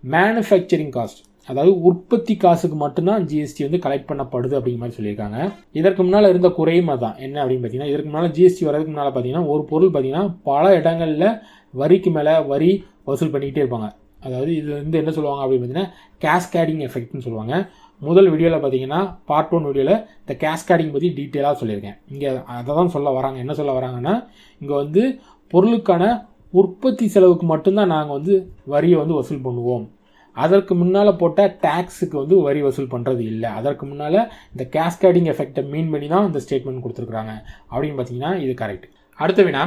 Speaker 1: manufacturing cost. அதாவது உற்பத்தி காசுக்கு மட்டும்தான் ஜிஎஸ்டி வந்து கலெக்ட் பண்ணப்படுது அப்படிங்கிற மாதிரி சொல்லியிருக்காங்க. இதற்கு முன்னால் இருந்த குறையும் அதான். என்ன அப்படின்னு பார்த்தீங்கன்னா, இதற்கு முன்னால் ஜிஎஸ்டி வரதுக்கு முன்னால் பார்த்தீங்கன்னா ஒரு பொருள் பார்த்தீங்கன்னா பல இடங்களில் வரிக்கு மேலே வரி வசூல் பண்ணிக்கிட்டே இருப்பாங்க. அதாவது இது வந்து என்ன சொல்லுவாங்க அப்படின்னு பார்த்தீங்கன்னா கேஸ்கேடிங் எஃபெக்ட்னு சொல்லுவாங்க. முதல் வீடியோவில் பார்த்தீங்கன்னா பார்ட் 1 வீடியோவில் இந்த கேஸ்கேடிங் பற்றி டீட்டெயிலாக சொல்லியிருக்கேன். இங்கே அதை தான் சொல்ல வராங்க. என்ன சொல்ல வராங்கன்னா, இங்கே வந்து பொருளுக்கான உற்பத்தி செலவுக்கு மட்டும்தான் நாங்கள் வந்து வரியை வந்து வசூல் பண்ணுவோம். அதற்கு முன்னால் போட்ட டேக்ஸுக்கு வந்து வரி வசூல் பண்ணுறது இல்லை. அதற்கு முன்னால் இந்த கேஸ்கேடிங் எஃபெக்டை மீன் பண்ணி தான் இந்த ஸ்டேட்மெண்ட் கொடுத்துருக்குறாங்க அப்படின்னு பார்த்தீங்கன்னா இது கரெக்ட். அடுத்த வினா,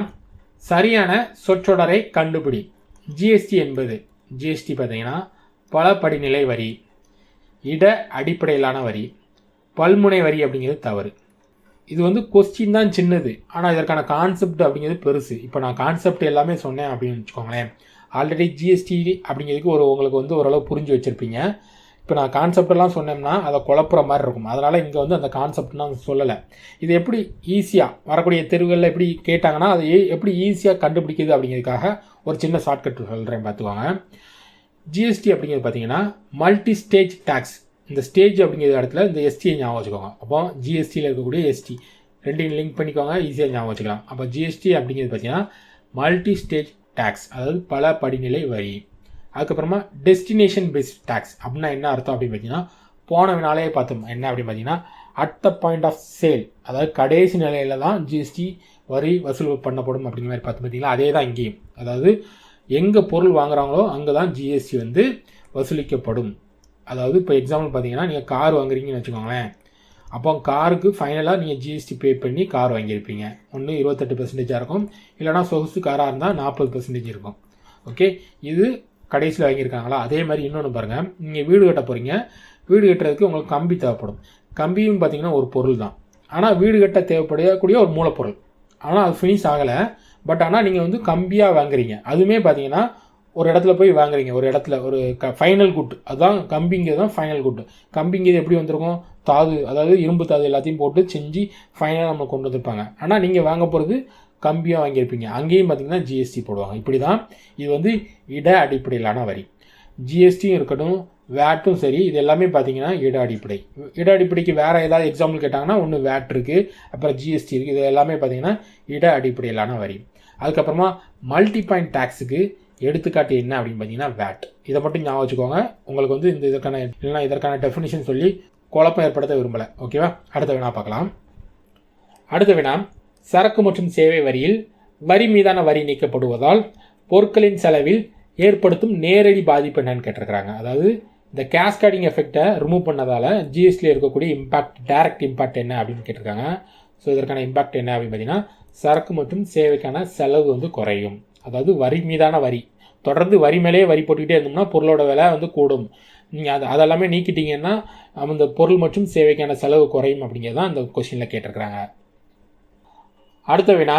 Speaker 1: சரியான சொற்றொடரை கண்டுபிடி. ஜிஎஸ்டி என்பது ஜிஎஸ்டி பார்த்தீங்கன்னா பல படிநிலை வரி, இட அடிப்படையிலான வரி, பல்முனை வரி அப்படிங்கிறது தவறு. இது வந்து கொஸ்டின் தான் சின்னது, ஆனால் இதற்கான கான்செப்ட் அப்படிங்கிறது பெருசு. இப்போ நான் கான்செப்ட் எல்லாமே சொன்னேன் அப்படின்னு வச்சுக்கோங்களேன். ஆல்ரெடி ஜிஎஸ்டி அப்படிங்கிறதுக்கு உங்களுக்கு வந்து ஓரளவு புரிஞ்சு வச்சுருப்பீங்க. இப்போ நான் கான்செப்டெல்லாம் சொன்னேன்னா அதை குழப்புற மாதிரி இருக்கும். அதனால் இங்கே வந்து அந்த கான்செப்ட் நான் சொல்லலை. இது எப்படி ஈஸியாக வரக்கூடிய தெருவுகளில் எப்படி கேட்டாங்கன்னா அதை எப்படி ஈஸியாக கண்டுபிடிக்குது அப்படிங்கிறதுக்காக ஒரு சின்ன ஷார்ட்கட் சொல்கிறேன், பார்த்துவாங்க. ஜிஎஸ்டி அப்படிங்கிறது பார்த்தீங்கன்னா மல்டி ஸ்டேஜ் டேக்ஸ். இந்த ஸ்டேஜ் அப்படிங்கிற இடத்துல இந்த எஸ்டியை ஞாபகம் வச்சுக்கோங்க. அப்போ ஜிஎஸ்டியில் இருக்கக்கூடிய எஸ்டி ரெண்டையும் லிங்க் பண்ணிக்கோங்க, ஈஸியாக ஞாபகம் வச்சுக்கலாம். அப்போ ஜிஎஸ்டி அப்படிங்கிறது பார்த்தீங்கன்னா மல்டி ஸ்டேஜ் டேக்ஸ், அதாவது பல படிநிலை வரி. அதுக்கப்புறமா டெஸ்டினேஷன் பேஸ்ட் டேக்ஸ் அப்படின்னா என்ன அர்த்தம் அப்படின்னு பார்த்தீங்கன்னா, போன வினாலே பார்த்தோம் என்ன அப்படின்னு பார்த்தீங்கன்னா, at the point of sale, அதாவது கடைசி நிலையில் தான் ஜிஎஸ்டி வரி வசூல் பண்ணப்படும் அப்படிங்கிற மாதிரி பார்த்து பார்த்தீங்களா. அதே தான் இங்கேயும், அதாவது எங்கே பொருள் வாங்குறாங்களோ அங்கே தான் ஜிஎஸ்டி வந்து வசூலிக்கப்படும். அதாவது இப்போ எக்ஸாம்பிள் பார்த்தீங்கன்னா, நீங்கள் கார் வாங்குறீங்கன்னு வச்சுக்கோங்களேன். அப்போ காருக்கு ஃபைனலாக நீங்கள் ஜிஎஸ்டி பே பண்ணி கார் வாங்கியிருப்பீங்க. ஒன்று 28% இருக்கும், இல்லைனா சொகுசு காராக இருந்தால் 40% இருக்கும். ஓகே, இது கடைசியில் வாங்கியிருக்காங்களா. அதே மாதிரி இன்னொன்று பாருங்கள், நீங்கள் வீடு கட்ட போகிறீங்க. வீடு கட்டுறதுக்கு உங்களுக்கு கம்பி தேவைப்படும். கம்பியும் பார்த்தீங்கன்னா ஒரு பொருள் தான், ஆனால் வீடு கட்ட தேவைப்படக்கூடிய ஒரு மூலப்பொருள். ஆனால் அது ஃபினிஷ் ஆகலை. பட் ஆனால் நீங்கள் வந்து கம்பியாக வாங்குறீங்க. அதுவுமே பார்த்தீங்கன்னா ஒரு இடத்துல போய் வாங்குறீங்க, ஒரு இடத்துல ஒரு ஃபைனல் குட், அதுதான் கம்பிங்கிறது தான் ஃபைனல் குட். கம்பிங்கிறது எப்படி வந்திருக்கும், தாது, அதாவது இரும்பு தாது எல்லாத்தையும் போட்டு செஞ்சு ஃபைனலாக நம்ம கொண்டு வந்திருப்பாங்க. ஆனால் நீங்கள் வாங்க போகிறது கம்பியாக வாங்கியிருப்பீங்க. அங்கேயும் பார்த்தீங்கன்னா ஜிஎஸ்டி போடுவாங்க. இப்படி தான் இது வந்து இட அடிப்படையிலான வரி. ஜிஎஸ்டியும் இருக்கட்டும், வேட்டும் சரி, இது எல்லாமே பார்த்தீங்கன்னா இட அடிப்படை. இட அடிப்படைக்கு வேறு ஏதாவது எக்ஸாம்பிள் கேட்டாங்கன்னா ஒன்று வேட் இருக்குது, அப்புறம் ஜிஎஸ்டி இருக்குது. இது எல்லாமே பார்த்தீங்கன்னா இட அடிப்படையிலான வரி. அதுக்கப்புறமா மல்டி பாயிண்ட் டேக்ஸுக்கு எடுத்துக்காட்டு என்ன அப்படின்னு பார்த்தீங்கன்னா வேட். இதை மட்டும் ஞாபகம் வச்சுக்கோங்க. உங்களுக்கு வந்து இதற்கான டெஃபினிஷன் சொல்லி குழப்பம் ஏற்படுத்த விரும்பலை. ஓகேவா, அடுத்த வினா பார்க்கலாம். அடுத்த வினா, சரக்கு மற்றும் சேவை வரியில் வரி மீதான வரி நீக்கப்படுவதால் பொருட்களின் செலவில் ஏற்படுத்தும் நேரடி பாதிப்பு என்னன்னு கேட்டிருக்கிறாங்க. அதாவது இந்த கேஸ்கேடிங் எஃபெக்டை ரிமூவ் பண்ணதால் ஜிஎஸ்டியில் இருக்கக்கூடிய இம்பாக்ட், டைரக்ட் இம்பாக்ட் என்ன அப்படின்னு கேட்டிருக்காங்க. ஸோ இதற்கான இம்பாக்ட் என்ன அப்படின்னு பார்த்தீங்கன்னா, சரக்கு மற்றும் சேவைக்கான செலவு வந்து குறையும். அதாவது வரி மீதான வரி, தொடர்ந்து வரி மேலேயே வரி போட்டுக்கிட்டே இருந்தோம்னா பொருளோட விலை வந்து கூடும். நீங்கள் அதெல்லாமே நீக்கிட்டீங்கன்னா அந்த பொருள் மற்றும் சேவைக்கான செலவு குறையும் அப்படிங்கிறது தான் இந்த கொஸ்டினில் கேட்டிருக்கிறாங்க. அடுத்த வினா,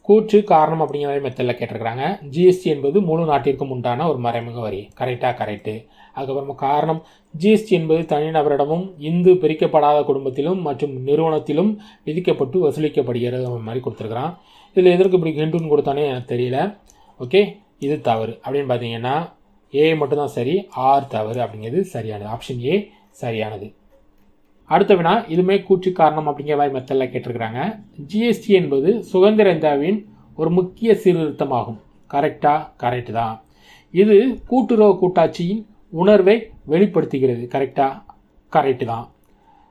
Speaker 1: கூற்று காரணம் அப்படிங்கிற மாதிரி மெத்தடில் கேட்டிருக்கிறாங்க. ஜிஎஸ்டி என்பது முழு நாட்டிற்கும் உண்டான ஒரு மறைமுக வரி. கரெக்டாக, கரெக்டு. அதுக்கப்புறமா காரணம், ஜிஎஸ்டி என்பது தனிநபரிடமும் இந்து பிரிக்கப்படாத குடும்பத்திலும் மற்றும் நிறுவனத்திலும் விதிக்கப்பட்டு வசூலிக்கப்படுகிறது மாதிரி கொடுத்துருக்குறான். இதில் எதற்கு இப்படி ஹிண்டுன்னு கொடுத்தானே எனக்கு தெரியல. ஓகே, இது தவறு. அப்படின்னு பார்த்தீங்கன்னா ஏ மட்டும்தான் சரி, ஆர் தவறு அப்படிங்கிறது சரியானது. ஆப்ஷன் ஏ சரியானது. அடுத்த வினா, இதுமே கூற்று காரணம் அப்படிங்கிற மாதிரி மெத்தடில் கேட்டிருக்கிறாங்க. ஜிஎஸ்டி என்பது சுதந்திர இந்தியாவின் ஒரு முக்கிய சீர்திருத்தமாகும். கரெக்டா, கரெக்டு தான். இது கூட்டுறவு கூட்டாட்சியின் உணர்வை வெளிப்படுத்துகிறது. கரெக்டா, கரெக்டு தான்.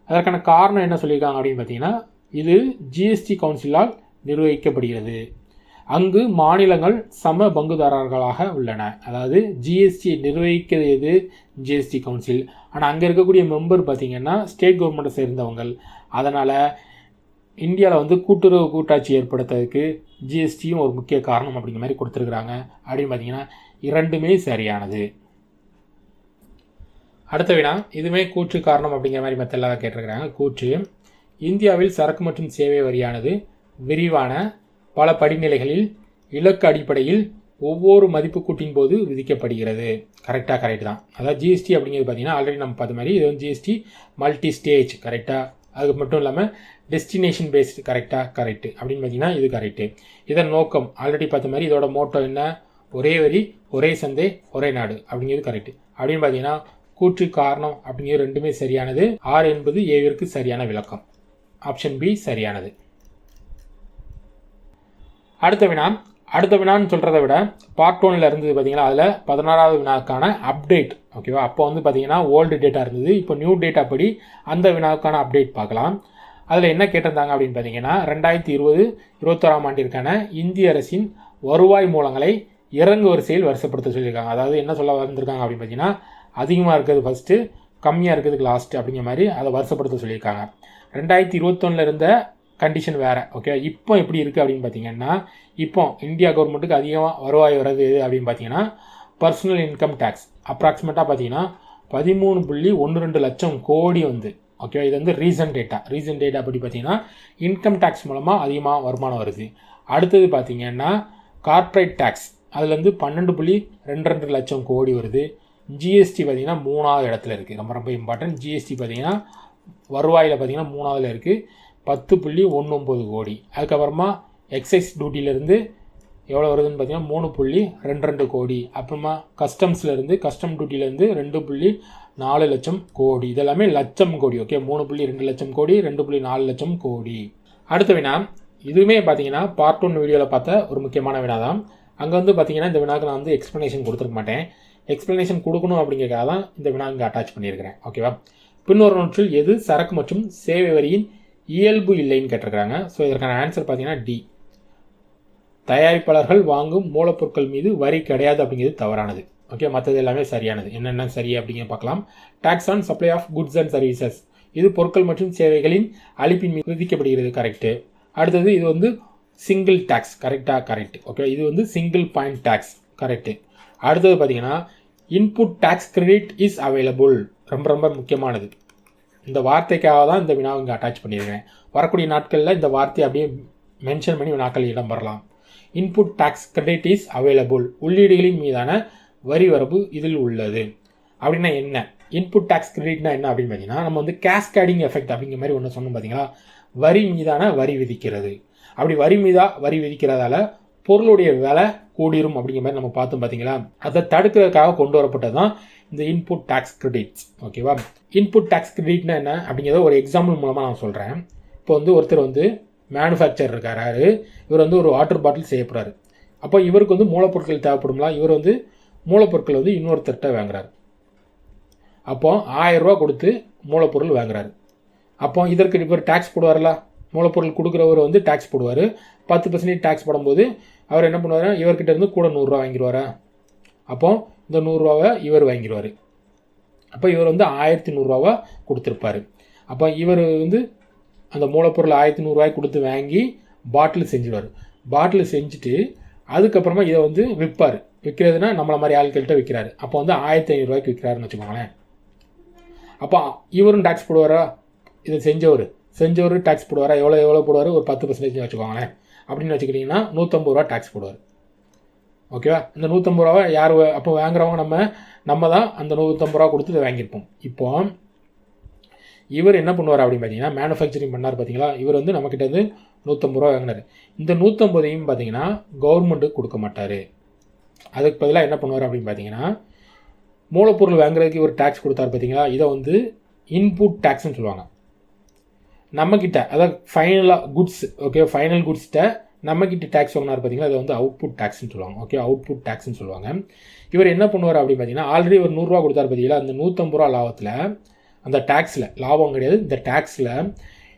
Speaker 1: அதற்கான காரணம் என்ன சொல்லியிருக்காங்க அப்படின்னு பார்த்தீங்கன்னா, இது ஜிஎஸ்டி கவுன்சிலால் நிர்வகிக்கப்படுகிறது. அங்கு மாநிலங்கள் சம பங்குதாரர்களாக உள்ளன. அதாவது ஜிஎஸ்டி நிர்வகிக்கிறது ஜிஎஸ்டி கவுன்சில், ஆனால் அங்கே இருக்கக்கூடிய மெம்பர் பார்த்திங்கன்னா ஸ்டேட் கவர்மெண்ட்டை சேர்ந்தவங்க. அதனால் இந்தியாவில் வந்து கூட்டுறவு கூட்டாட்சி ஏற்படுத்துறதுக்கு ஜிஎஸ்டியும் ஒரு முக்கிய காரணம் அப்படிங்கிற மாதிரி கொடுத்துருக்குறாங்க. அப்படின்னு பார்த்தீங்கன்னா இரண்டுமே சரியானது. அடுத்த வினா, இதுவே கூற்று காரணம் அப்படிங்கிற மாதிரி மெத்தடில் கேட்டிருக்கிறாங்க. கூற்று, இந்தியாவில் சரக்கு மற்றும் சேவை வரியானது விரிவான பல படிநிலைகளில் இலக்கு அடிப்படையில் ஒவ்வொரு மதிப்பு கூட்டின் போது விதிக்கப்படுகிறது. கரெக்டாக, கரெக்ட் தான். அதாவது ஜிஎஸ்டி அப்படிங்கிறது பார்த்தீங்கன்னா ஆல்ரெடி நம்ம பார்த்த மாதிரி இது வந்து ஜிஎஸ்டி மல்டி ஸ்டேஜ். கரெக்டாக. அது மட்டும் இல்லாமல் டெஸ்டினேஷன் பேஸ்டு. கரெக்டாக, கரெக்டு. அப்படின்னு பார்த்தீங்கன்னா இது கரெக்டு. இதன் நோக்கம் ஆல்ரெடி பார்த்த மாதிரி இதோட மோட்டோ என்ன, ஒரே வரி ஒரே சந்தை ஒரே நாடு அப்படிங்கிறது கரெக்டு. அப்படின்னு பார்த்தீங்கன்னா கூற்று காரணம் அப்படிங்கிறது ரெண்டுமே சரியானது. ஆர் என்பது ஏவிற்கு சரியான விளக்கம். ஆப்ஷன் பி சரியானது. அடுத்த வினா, அடுத்த வினான்னு சொல்கிறத விட பார்ட் 1ல் இருந்தது பார்த்தீங்களா, அதில் 16வது வினாவுக்கான அப்டேட். ஓகேவா, அப்போ வந்து பார்த்தீங்கன்னா ஓல்டு டேட்டா இருந்தது, இப்போ நியூ டேட்டா படி அந்த வினாவுக்கான அப்டேட் பார்க்கலாம். அதில் என்ன கேட்டிருந்தாங்க அப்படின்னு பார்த்தீங்கன்னா, 2020-21ஆம் ஆண்டிற்கான இந்திய அரசின் வருவாய் மூலங்களை இறங்கு வரிசையில் வரிசைப்படுத்த சொல்லியிருக்காங்க. அதாவது என்ன சொல்ல வந்திருக்காங்க அப்படின்னு பார்த்தீங்கன்னா, அதிகமாக இருக்கிறது ஃபஸ்ட்டு, கம்மியாக இருக்கிறதுக்கு லாஸ்ட்டு அப்படிங்கிற மாதிரி அதை வரிசைப்படுத்த சொல்லியிருக்காங்க. 2021 இருந்த கண்டிஷன் வேறு. ஓகே, இப்போ எப்படி இருக்குது அப்படின்னு பார்த்தீங்கன்னா, இப்போ இந்தியா கவர்மெண்ட்டுக்கு அதிகமாக வருவாய் வர்றது எது அப்படின்னு பார்த்தீங்கன்னா பர்சனல் இன்கம் டேக்ஸ். அப்ராக்சிமேட்டாக பார்த்தீங்கன்னா 13.12 லட்சம் கோடி வந்து. ஓகே, இது வந்து ரீசன்ட் டேட்டா படி பார்த்தீங்கன்னா இன்கம் டேக்ஸ் மூலமாக அதிகமாக வருமானம் வருது. அடுத்தது பார்த்தீங்கன்னா கார்ப்பரேட் டேக்ஸ், அதுலேருந்து 12.22 லட்சம் கோடி வருது. ஜிஎஸ்டி பார்த்தீங்கன்னா 3வது இடத்துல இருக்குது, ரொம்ப ரொம்ப இம்பார்ட்டன்ட். ஜிஎஸ்டி பார்த்தீங்கன்னா வருவாயில் பார்த்தீங்கன்னா 3வதுல இருக்குது, 10.19 கோடி. அதுக்கப்புறமா எக்ஸைஸ் டியூட்டியிலேருந்து எவ்வளோ வருதுன்னு பார்த்தீங்கன்னா 3.22 கோடி. அப்புறமா கஸ்டம் டியூட்டிலேருந்து 2.4 லட்சம் கோடி. இதெல்லாமே லட்சம் கோடி. ஓகே, 3.2 லட்சம் கோடி, 2.4 லட்சம் கோடி. அடுத்த வினா, இதுவுமே பார்த்தீங்கன்னா பார்ட் 1 வீடியோவில் பார்த்த ஒரு முக்கியமான வினா தான். அங்கே வந்து பார்த்தீங்கன்னா இந்த வினாக்கு நான் வந்து எக்ஸ்ப்ளனேஷன் கொடுத்துருக்க மாட்டேன். எக்ஸ்ப்ளனேஷன் கொடுக்கணும் அப்படிங்கிறக்காக தான் இந்த வினா இங்கே அட்டாச் பண்ணியிருக்கிறேன். ஓகேவா, பின்வருவனவற்றில் எது சரக்கு மற்றும் சேவை வரியின் இயல்பு இல்லைன்னு கேட்டிருக்கிறாங்க. ஸோ இதற்கான ஆன்சர் பார்த்தீங்கன்னா டி, தயாரிப்பாளர்கள் வாங்கும் மூலப்பொருட்கள் மீது வரி கிடையாது அப்படிங்கிறது தவறானது. ஓகே, மற்றது எல்லாமே சரியானது. என்னென்ன சரி அப்படிங்கிற பார்க்கலாம். Tax on supply of goods and services, இது பொருட்கள் மற்றும் சேவைகளின் அளிப்பின் மீது விதிக்கப்படுகிறது, கரெக்டு. அடுத்தது இது வந்து சிங்கிள் டேக்ஸ், கரெக்ட். ஓகே, இது வந்து சிங்கிள் பாயிண்ட் டேக்ஸ், கரெக்டு. அடுத்தது பார்த்தீங்கன்னா input tax credit is available, ரொம்ப ரொம்ப முக்கியமானது. இந்த வார்த்தைக்காக தான் இந்த வினாவை இங்கே அட்டாச் பண்ணியிருக்கேன். வரக்கூடிய நாட்களில் இந்த வார்த்தையை அப்படியே மென்ஷன் பண்ணி வினாக்கள் இடம் வரலாம். Input tax credit is available, உள்ளீடுகளின் மீதான வரி வரம்பு இதில் உள்ளது. அப்படின்னா என்ன? இன்புட் டேக்ஸ் கிரெடிட்னா என்ன அப்படின்னு பார்த்தீங்கன்னா, நம்ம வந்து கேஸ்கேடிங் எஃபெக்ட் அப்படிங்கிற மாதிரி ஒன்று சொன்னோம் பார்த்தீங்களா, வரி மீதான வரி விதிக்கிறது. அப்படி வரி விதிக்கிறதால பொருளுடைய விலை கூடிரும் அப்படிங்கிற மாதிரி நம்ம பார்த்தோம் பார்த்தீங்களா, அதை தடுக்கிறதுக்காக கொண்டு வரப்பட்டது தான் இந்த இன்புட் டேக்ஸ் கிரெடிட்ஸ். ஓகேவா, இன்புட் டேக்ஸ் கிரெடிட்னா என்ன அப்படிங்கிறத ஒரு எக்ஸாம்பிள் மூலமாக நான் சொல்கிறேன். இப்போ வந்து ஒருத்தர் வந்து மேனுஃபேக்சர் இருக்காரு, இவர் வந்து ஒரு வாட்டர் பாட்டில் செய்ய போகிறாரு. அப்போ இவருக்கு வந்து மூலப்பொருட்கள் தேவைப்படும்லாம், இவர் வந்து மூலப்பொருட்கள் வந்து இன்னொருத்தர்கிட்ட வாங்குறாரு. அப்போ 1000 ரூபா கொடுத்து மூலப்பொருள் வாங்குறாரு. அப்போ இதற்கு இவர் டேக்ஸ் போடுவார்ல, மூலப்பொருள் கொடுக்குறவர் வந்து டேக்ஸ் போடுவார். 10% டேக்ஸ் போடும்போது அவர் என்ன பண்ணுவார், இவர்கிட்ட இருந்து கூட 100 ரூபா வாங்கிடுவாரா. அப்போ இந்த 100 ரூபாவை இவர் வாங்கிடுவார். அப்போ இவர் வந்து 1100 ரூபாவை கொடுத்துருப்பார். அப்போ இவர் வந்து அந்த மூலப்பொருள் 1100 ரூபாய் கொடுத்து வாங்கி பாட்டில் செஞ்சுடுவார். பாட்டில் செஞ்சுட்டு அதுக்கப்புறமா இதை வந்து விற்பார். விற்கிறதுனா நம்மளை மாதிரி ஆட்கள்கிட்ட விற்கிறாரு. அப்போ வந்து 1500 ரூபாய்க்கு விற்கிறாருன்னு வச்சுக்கோங்களேன். அப்போ இவரும் டேக்ஸ் போடுவாரா, இதை செஞ்சவர் டேக்ஸ் போடுவாரா, எவ்வளோ போடுவார், ஒரு 10% வச்சுக்கோங்களேன். அப்படின்னு வச்சுக்கிட்டிங்கன்னா 150 ரூபா டேக்ஸ் போடுவார். ஓகேவா, இந்த 150 ரூபாவை யார் அப்போ வாங்குறவங்க நம்ம தான் அந்த 150 ரூபா கொடுத்து இதை வாங்கியிருப்போம். இப்போ இவர் என்ன பண்ணுவார் அப்படின்னு பார்த்தீங்கன்னா, மேனுஃபேக்சரிங் பண்ணார் பார்த்தீங்களா, இவர் வந்து நம்மக்கிட்ட வந்து 150 ரூபா வாங்கினார். இந்த 150ஐயும் பார்த்தீங்கன்னா கவர்மெண்ட்டுக்கு கொடுக்க மாட்டார். அதுக்கு பதிலாக என்ன பண்ணுவார் அப்படின்னு பார்த்தீங்கன்னா, மூலப்பொருள் வாங்குறதுக்கு இவர் டேக்ஸ் கொடுத்தாரு பார்த்தீங்களா, இதை வந்து இன்புட் டேக்ஸ்ன்னு சொல்லுவாங்க. நம்மக்கிட்ட அதாவது ஃபைனலாக குட்ஸ், ஓகே, ஃபைனல் குட்ஸ்கிட்ட நம்மக்கிட்ட டேக்ஸ் வாங்கினார் பார்த்தீங்களா, அதை வந்து அவுட்புட் டேக்ஸ்ன்னு சொல்லுவாங்க. ஓகே, அவுட்புட் டேக்ஸ்ன்னு சொல்லுவாங்க. இவர் என்ன பண்ணுவார் அப்படின்னு பார்த்தீங்கன்னா, ஆல்ரெடி ஒரு 100 ரூபா கொடுத்தாரு பார்த்தீங்களா, அந்த 150 ரூபா லாபத்தில், அந்த டேக்ஸில் லாபம் கிடையாது, இந்த டேக்ஸில்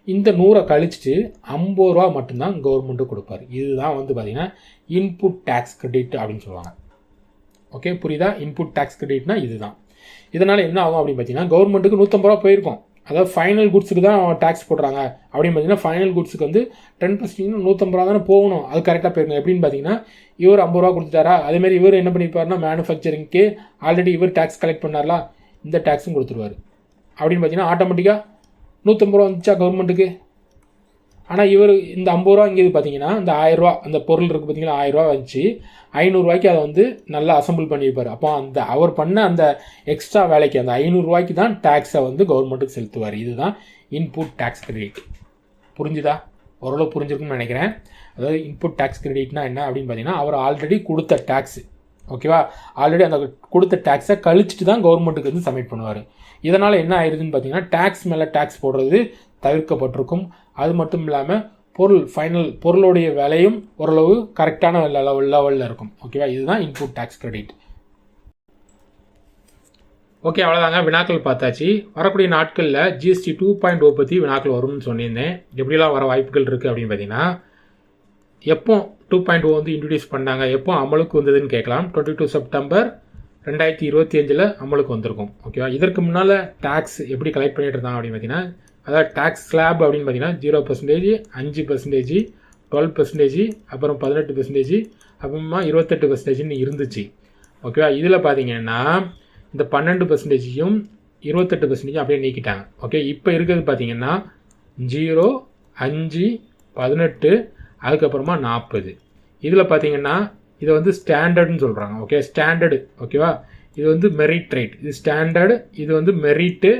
Speaker 1: இந்த 100 கழிச்சிட்டு 50 ரூபா மட்டும்தான் கவர்மெண்ட்டு கொடுப்பார். இதுதான் வந்து பார்த்திங்கன்னா இன்புட் டேக்ஸ் கிரெடிட் அப்படின்னு சொல்லுவாங்க. ஓகே, புரியுதா? இன்புட் டேக்ஸ் கிரெடிட்னா இதுதான். இதனால் என்ன ஆகும் அப்படின்னு பார்த்தீங்கன்னா, கவர்மெண்ட்டுக்கு 150 ரூபா போயிருக்கும். அதாவது ஃபைனல் குட்ஸுக்கு தான் டேக்ஸ் போடுறாங்க அப்படின்னு பார்த்தீங்கன்னா, ஃபைனல் குட்ஸுக்கு வந்து 10% 150 ரூபா தானே போகணும், அது கரெக்டாக போயிருக்கும். எப்படின்னு பார்த்தீங்கன்னா, இவர் 50 ரூபா கொடுத்துட்டாரா, அதேமாதிரி இவர் என்ன பண்ணியிருப்பாருன்னா, மேனுஃபேக்சரிங்க்கு ஆல்ரெடி இவர் டேக்ஸ் கலெக்ட் பண்ணார்ல, இந்த டேக்ஸும் கொடுத்துருவார். அப்படின்னு பார்த்தீங்கன்னா ஆட்டோமேட்டிக்காக 150 ரூபா வந்துச்சா கவர்மெண்ட்டுக்கு. ஆனால் இவர் இந்த 50 ரூபா இங்கே பார்த்தீங்கன்னா, இந்த 1000 ரூபா அந்த பொருள் இருக்குது பார்த்தீங்கன்னா, 1000 ரூபா வந்துச்சு, 500 ரூபாய்க்கு அதை வந்து நல்லா அசம்பிள் பண்ணியிருப்பார். அப்போ அந்த அவர் பண்ண அந்த எக்ஸ்ட்ரா வேலைக்கு அந்த 500 ரூபாய்க்கு தான் டேக்ஸை வந்து கவர்மெண்ட்டுக்கு செலுத்துவார். இதுதான் இன்புட் டேக்ஸ் கிரெடிட். புரிஞ்சுதா? ஓரளவு புரிஞ்சிருக்குன்னு நினைக்கிறேன். அதாவது இன்புட் டேக்ஸ் கிரெடிட்னா என்ன அப்படின்னு பார்த்தீங்கன்னா, அவர் ஆல்ரெடி கொடுத்த டேக்ஸு, ஓகேவா, ஆல்ரெடி அந்த கொடுத்த டேக்ஸை கழிச்சிட்டு தான் கவர்மெண்ட்டுக்கு வந்து சப்மிட் பண்ணுவார். இதனால் என்ன ஆயிடுதுன்னு பார்த்தீங்கன்னா, டேக்ஸ் மேலே டேக்ஸ் போடுறது தவிர்க்கப்பட்டிருக்கும். அது மட்டும் இல்லாமல் பொருளுடைய விலையும் ஓரளவு கரெக்டான லெவலில் இருக்கும். ஓகேவா, இதுதான் இன்புட் டேக்ஸ் கிரெடிட். ஓகே, அவ்வளோதாங்க, வினாக்கள் பார்த்தாச்சு. வரக்கூடிய நாட்களில் ஜிஎஸ்டி 2.0 பற்றி வினாக்கள் வரும்னு சொல்லியிருந்தேன். எப்படிலாம் வர வாய்ப்புகள் இருக்குது அப்படின்னு பார்த்தீங்கன்னா, எப்போ 2.0 வந்து இன்ட்ரடியூஸ் பண்ணாங்க, எப்போ அமலுக்கு வந்ததுன்னு கேட்கலாம். 22 செப்டம்பர் 2025 அமலுக்கு வந்திருக்கும். ஓகேவா, இதற்கு முன்னால் டேக்ஸ் எப்படி கலெக்ட் பண்ணிட்டு இருந்தாங்க அப்படின்னு பார்த்தீங்கன்னா, அதாவது டேக்ஸ் ஸ்லாப் அப்படின்னு பார்த்தீங்கன்னா 0%, 5%, 12%, அப்புறம் 18%, அப்புறமா 28% இருந்துச்சு. ஓகேவா, இதில் பார்த்தீங்கன்னா இந்த 12%யும் 28% அப்படியே நீக்கிட்டாங்க. ஓகே, இப்போ இருக்கிறது பார்த்தீங்கன்னா 0, 5, 18, அதுக்கப்புறமா 40. இதில் பார்த்தீங்கன்னா இதை வந்து ஸ்டாண்டர்டுன்னு சொல்கிறாங்க. Okay, standard. ஓகேவா, இது வந்து மெரிட் ரேட், இது ஸ்டாண்டர்டு, இது வந்து மெரிட்டு,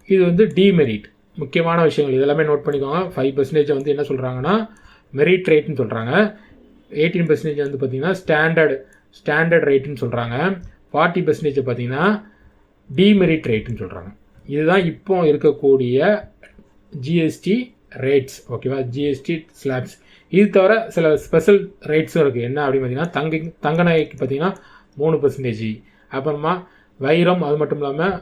Speaker 1: இது வந்து டிமெரிட். முக்கியமான விஷயங்கள் இதெல்லாமே நோட் பண்ணிக்கோங்க. 5% வந்து என்ன சொல்கிறாங்கன்னா மெரிட் ரேட்னு சொல்கிறாங்க. 18% வந்து பார்த்தீங்கன்னா ஸ்டாண்டர்ட் ரேட்டுன்னு சொல்கிறாங்க. 40% பார்த்தீங்கன்னா டிமெரிட் ரேட்டுன்னு சொல்கிறாங்க. இதுதான் இப்போ இருக்கக்கூடிய ஜிஎஸ்டி ரேட்ஸ். ஓகேவா, ஜிஎஸ்டி ஸ்லாப்ஸ். இது தவிர சில ஸ்பெஷல் ரேட்ஸும் இருக்குது. என்ன அப்படின்னு பார்த்தீங்கன்னா தங்க நகைக்கு பார்த்தீங்கன்னா 3%, அப்புறமா வைரம், அது மட்டும் இல்லாமல்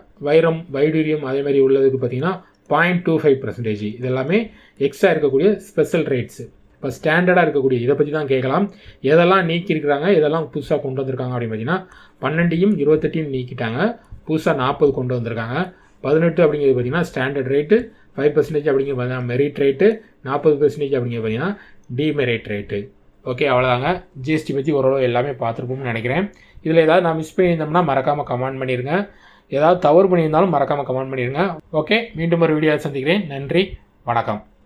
Speaker 1: வைடூரியம் அதே மாதிரி உள்ளதுக்கு பார்த்தீங்கன்னா 0.25%. இதெல்லாமே எக்ஸ்ட்ரா இருக்கக்கூடிய ஸ்பெஷல் ரேட்ஸு. இப்போ ஸ்டாண்டர்டாக இருக்கக்கூடிய இதை பற்றி தான் கேட்கலாம். எதெல்லாம் நீக்கியிருக்கிறாங்க, எதெல்லாம் புதுசாக கொண்டு வந்திருக்காங்க அப்படின்னு பார்த்தீங்கன்னா 12யும் 28யும் நீக்கிட்டாங்க. புதுசாக 40 கொண்டு வந்திருக்காங்க. 18 அப்படிங்கிறது பார்த்தீங்கன்னா ஸ்டாண்டர்ட் ரேட்டு, 5% அப்படிங்கிறது பார்த்தீங்கன்னா மெரிட் ரேட்டு, 40% அப்படிங்கிறது பார்த்தீங்கன்னா டிமெரிட் ரேட்டு. ஓகே, அவ்வளோதாங்க. ஜிஎஸ்டி பற்றி ஓரளவு எல்லாமே பார்த்துருப்போம்னு நினைக்கிறேன். இதில் ஏதாவது நான் மிஸ் பண்ணியிருந்தோம்னா மறக்காமல் கமெண்ட் பண்ணிடுங்க. ஏதாவது தவறு பண்ணியிருந்தாலும் மறக்காமல் கமெண்ட் பண்ணிடுங்க. ஓகே, மீண்டும் ஒரு வீடியோ சந்திக்கிறேன். நன்றி, வணக்கம்.